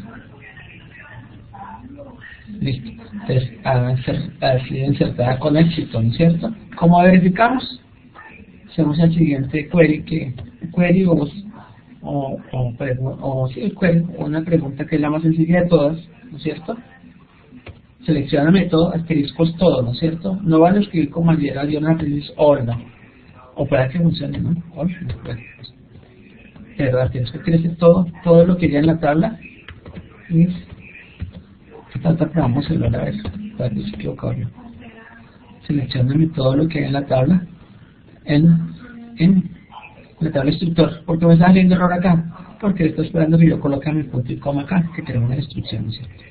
Listo. Entonces, ha sido insertada con éxito, ¿no es cierto? ¿Cómo verificamos? Hacemos el siguiente query, una pregunta que es la más sencilla de todas, ¿no es cierto? Selecciona método, asteriscos todo, ¿no es cierto? No van a escribir como ayer or, no. O para que funcione, ¿no? Pero asterisco quiere decir todo lo que ya en la tabla. Y vamos a ver a ver, para que se equivocado yo. Seleccioname todo lo que hay en la tabla. En la tabla instructor. ¿Por qué me está saliendo error acá? Porque estoy esperando que yo coloque mi punto y coma acá, que termine la instrucción, ¿no es cierto?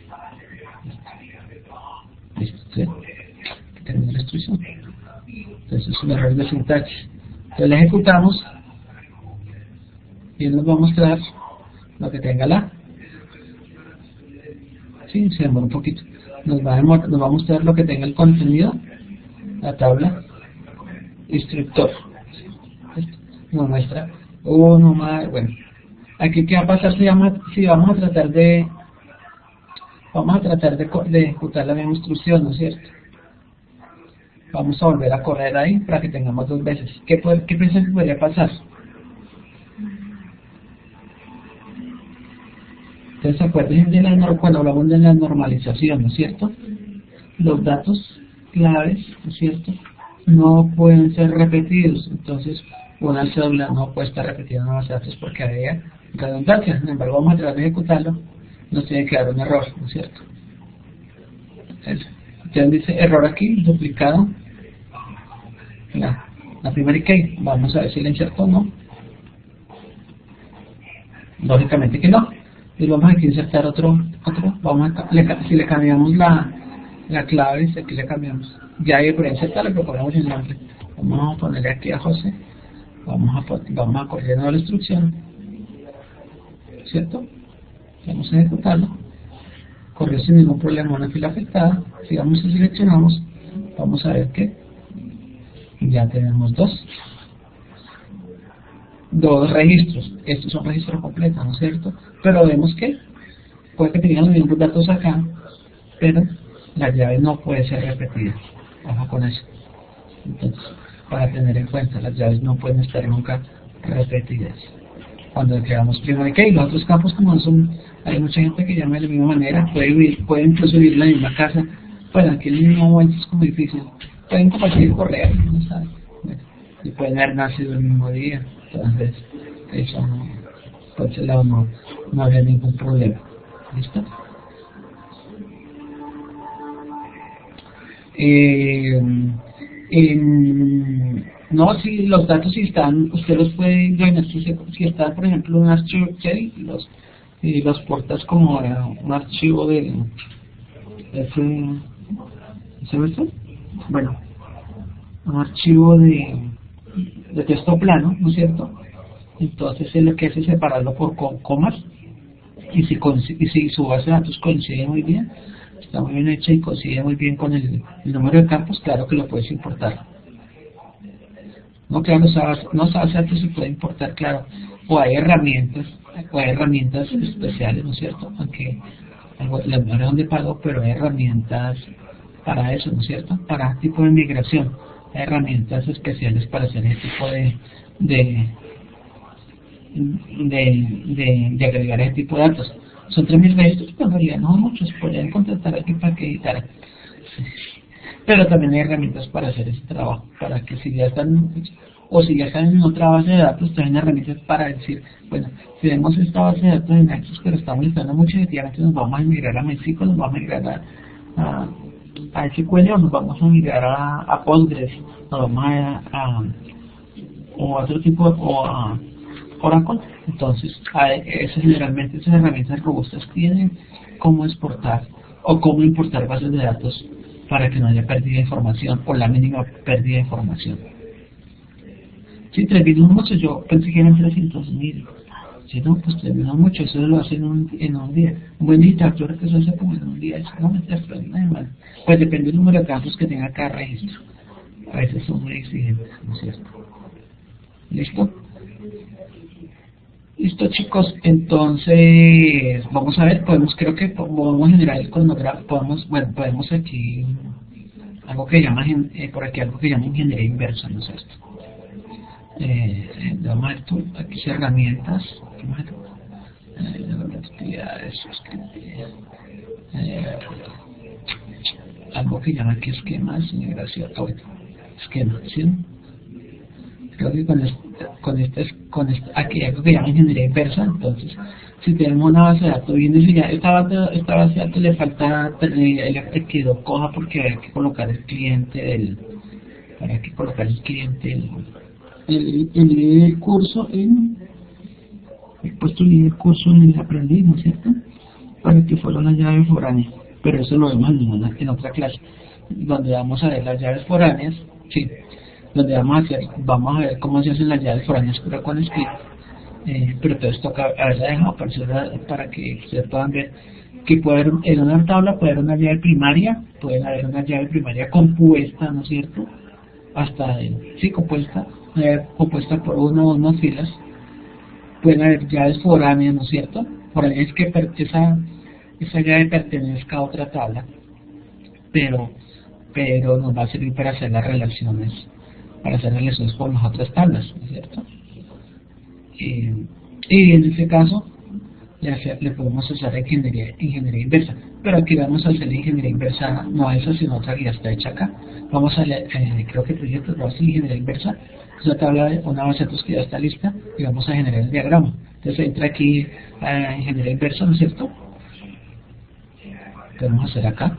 Listo, ¿sí? Que termine la instrucción. Entonces es un error de sintaxis. Entonces la ejecutamos y nos va a mostrar lo que tenga sí, se demora un poquito. Nos va a mostrar lo que tenga el contenido, la tabla instructor. Nos muestra uno más. Bueno, aquí qué va a pasar si vamos a tratar de ejecutar la misma instrucción, ¿no es cierto? Vamos a volver a correr ahí para que tengamos dos veces. ¿Qué piensan que podría pasar? Entonces, acuérdense cuando hablamos de la normalización, ¿no es cierto? Los datos claves, ¿no es cierto? No pueden ser repetidos. Entonces, una cédula no puede estar repetida en una base de datos porque habría redundancia. Sin embargo, vamos a tratar de ejecutarlo. Nos tiene que dar un error, ¿no es cierto? Entonces dice error aquí, duplicado. La primera key, vamos a ver si la inserto o no. Lógicamente que no. Y vamos aquí a insertar otro. Si le cambiamos la clave, si aquí le cambiamos. Ya ahí por insertarle, pero ponemos el nombre. Vamos a ponerle aquí a José. Vamos a correr la instrucción. ¿Cierto? Vamos a ejecutarlo. Corrió sin ningún problema una fila afectada. Sigamos y seleccionamos. Vamos a ver que ya tenemos dos registros. Estos son registros completos, ¿no es cierto? Pero vemos que puede que tengan los mismos datos acá, pero la llave no puede ser repetida. Ojo con eso. Entonces, para tener en cuenta, las llaves no pueden estar nunca repetidas. Cuando creamos primary key, los otros campos como hay mucha gente que llama de la misma manera, puede incluso vivir en la misma casa. Bueno, aquí en el mismo momento es como difícil. Pueden compartir correo, no saben. Y pueden haber nacido el mismo día. Entonces, eso no, por ese lado no habría ningún problema. ¿Listo? No, si los datos usted los puede joinar, si están, por ejemplo, un archivo Excel y los portas como un archivo de ¿se ve esto? Bueno, un archivo de de texto plano, ¿no es cierto? Entonces él lo que hace es separarlo por comas, y si su base de datos coincide muy bien, está muy bien hecha y coincide muy bien con el número de campos, claro que lo puedes importar. No, claro, no esa base de datos se puede importar, claro, o hay herramientas especiales, ¿no es cierto? Aunque la memoria es de pago, pero hay herramientas para eso, ¿no es cierto? Para tipo de migración, hay herramientas especiales para hacer ese tipo de agregar ese tipo de datos. Son 3.000 registros, pero en realidad no muchos, podrían contratar a alguien para que editara. Pero también hay herramientas para hacer ese trabajo, para que si ya están en otra base de datos, también hay herramientas para decir, bueno, si vemos esta base de datos en Access, pero estamos necesitando mucho, efectivamente nos vamos a migrar a MySQL, nos vamos a migrar a SQL, o nos vamos a migrar a Postgres, nos vamos o a otro tipo, o a Oracle. Entonces, generalmente esas herramientas robustas tienen cómo exportar o cómo importar bases de datos para que no haya pérdida de información o la mínima pérdida de información. Sí, 3.000 no mucho, yo pensé que eran 300.000. Si no, pues 3.000 no mucho, eso lo hace en un día. Un buen editor, yo creo que eso hace como en un día, eso no me mal. Pues depende del número de campos que tenga cada registro. A veces son muy exigentes, ¿no es cierto? ¿Listo? Listo, chicos, entonces vamos a ver, creo que podemos generar el cronograma, podemos aquí algo que llama por aquí algo que llama ingeniería inversa, ¿no es esto? Vamos a ver aquí herramientas, actividades, algo que llama aquí esquemas, migración, esquema, ¿sí? Creo que aquí hay algo que llama ingeniería inversa. Entonces, si tenemos una base de datos bien diseñada, esta base de datos le falta, quedó coja porque hay que colocar el cliente el curso he puesto el curso en el aprendiz, ¿no es cierto? Para que fuera una llave foránea, pero eso lo vemos en otra clase, donde vamos a ver las llaves foráneas, sí, donde vamos a ver cómo se hacen las llaves foráneas, pero con script, pero todo esto haberla dejado para que ustedes puedan ver que en una tabla puede haber una llave primaria, puede haber una llave primaria compuesta, ¿no es cierto? Compuesta por una o dos filas. Pueden haber llaves foráneas, ¿no es cierto? Foráneas que esa llave pertenezca a otra tabla, pero nos va a servir para hacer relaciones con las otras tablas, ¿no es cierto? Y en este caso le podemos usar ingeniería inversa, pero aquí vamos a hacer la ingeniería inversa, no esa sino otra que ya está hecha acá. Vamos a creo que proyectos vamos a hacer ingeniería inversa, es una tabla de una base de datos que ya está lista y vamos a generar el diagrama. Entonces entra aquí a ingeniería inversa, ¿no es cierto? Podemos hacer acá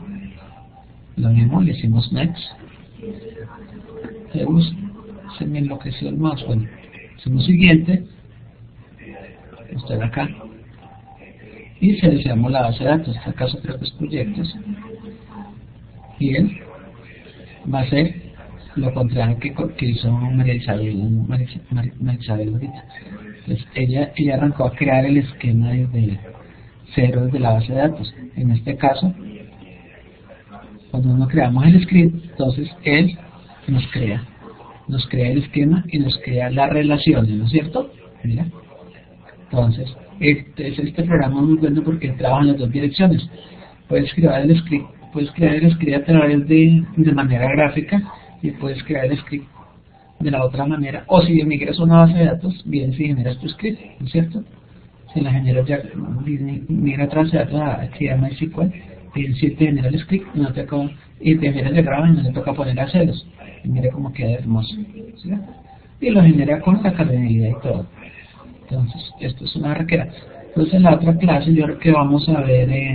lo mismo, le decimos next. Se me enloqueció el mouse. Bueno, hacemos siguiente, está acá y seleccionamos la base de datos. En este caso creo que es proyectos, y él va a hacer lo contrario que hizo María Isabel ahorita. Entonces ella arrancó a crear el esquema desde cero, desde la base de datos. En este caso, cuando no creamos el script, entonces él nos crea el esquema y nos crea las relaciones, ¿no es cierto? Mira. Entonces, este programa es muy bueno porque trabaja en las dos direcciones. Puedes crear el script a través de manera gráfica, y puedes crear el script de la otra manera, o si migras una base de datos, bien si generas tu script, ¿no es cierto? Si la generas ya, migra otra base de datos aquí a MySQL, bien si te genera el script, y te genera el diagrama y no le toca poner a ceros. Y mira cómo queda hermoso, ¿sí? Y lo genera con la cardenalidad y todo. Entonces, esto es una raquera. Entonces, en la otra clase, yo creo que vamos a ver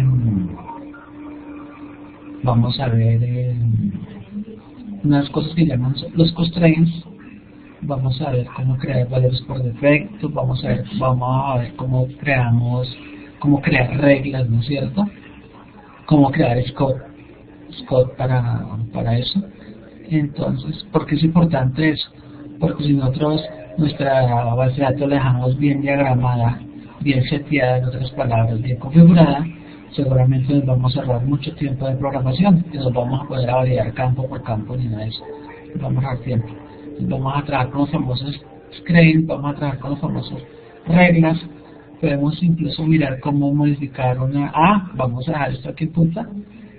unas cosas que llaman los constraints. Vamos a ver cómo crear valores por defecto. Vamos a ver cómo crear reglas, ¿no es cierto? Cómo crear scope para eso. Entonces, ¿por qué es importante eso? porque si nosotros nuestra base de datos la dejamos bien diagramada, bien seteada, en otras palabras, bien configurada, seguramente nos vamos a ahorrar mucho tiempo de programación y nos vamos a poder validar campo por campo ni nada de eso. Nos vamos a ahorrar tiempo. Vamos a trabajar con los famosos screens, vamos a trabajar con los famosos reglas. Podemos incluso mirar cómo modificar una vamos a dejar esto aquí en punta,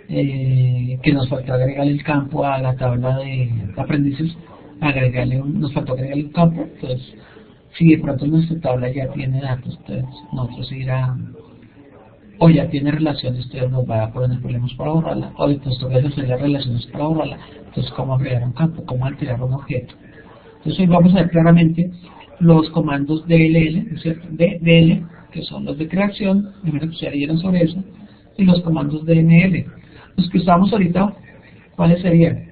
que nos faltó agregar el campo a la tabla de aprendices, nos faltó agregarle un campo. Entonces, si de pronto nuestra tabla ya tiene datos, entonces nosotros o ya tiene relaciones, entonces nos va a poner problemas para borrarla, o entonces toca hacer las relaciones para borrarla. Entonces, cómo agregar un campo, cómo alterar un objeto. Entonces hoy vamos a ver claramente los comandos DLL, ¿no es cierto? DL, que son los de creación, primero que se leyeron sobre eso, y los comandos DNL. Los que usamos ahorita, ¿cuáles serían?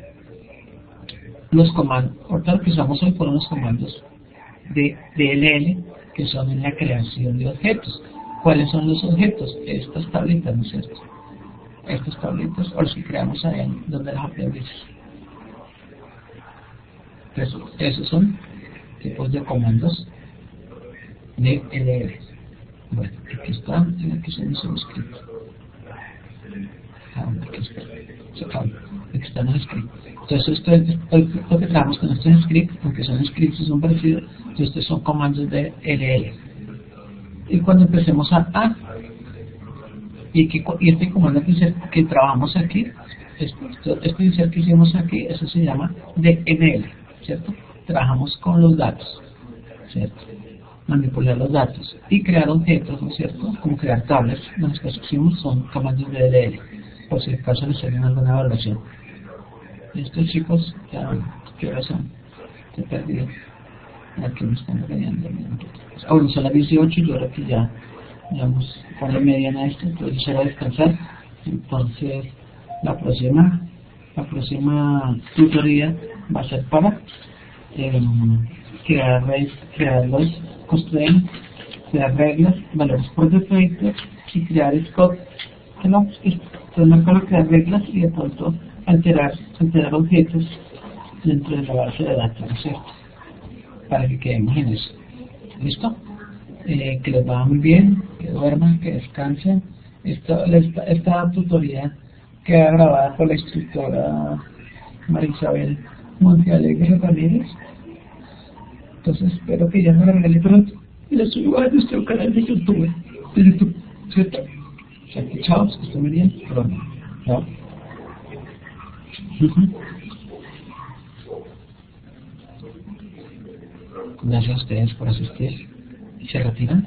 Los comandos, ahorita lo que usamos hoy fueron los comandos de DLL, que son en la creación de objetos. ¿Cuáles son los objetos? Estas tablitas, ¿no es cierto? Estas tablitas, o los que creamos ahí donde las aprendices. Esos son tipos de comandos de LR. Bueno, aquí está, aquí se hizo un script. Aquí están los scripts. Entonces, esto es lo que trabajamos con estos scripts, porque son scripts y son parecidos. Entonces, estos son comandos de LL. Y cuando empecemos y este comando que trabajamos aquí, este insert que hicimos aquí, eso se llama DML, ¿cierto? Trabajamos con los datos, ¿cierto? Manipular los datos y crear objetos, ¿no es cierto? Como crear tablas. Los que hicimos son comandos de DLL, por si acaso les salen alguna evaluación. Estos chicos, ya, ¿qué hora son? Te he perdido. Aquí me están engañando. Ahora son las 18, yo creo que ya llevamos por la mediana esto, entonces ya va a descansar. Entonces la próxima tutoría va a ser para crear los constraints, crear reglas, valores por defecto y crear scope. Entonces me acuerdo crear reglas y de pronto alterar objetos dentro de la base de datos, ¿no es cierto? Para que quedemos en eso. ¿Listo? Que les vaya muy bien, que duerman, que descansen. Esta tutoría queda grabada por la instructora María Isabel Montealegre Ramírez. Entonces espero que ya me la regale pronto. Y la subo a nuestro canal de YouTube. ¿Cierto? O sea, que chao, que estén muy bien. Pronto. Chao. Gracias a ustedes por asistir. ¿Se retiran?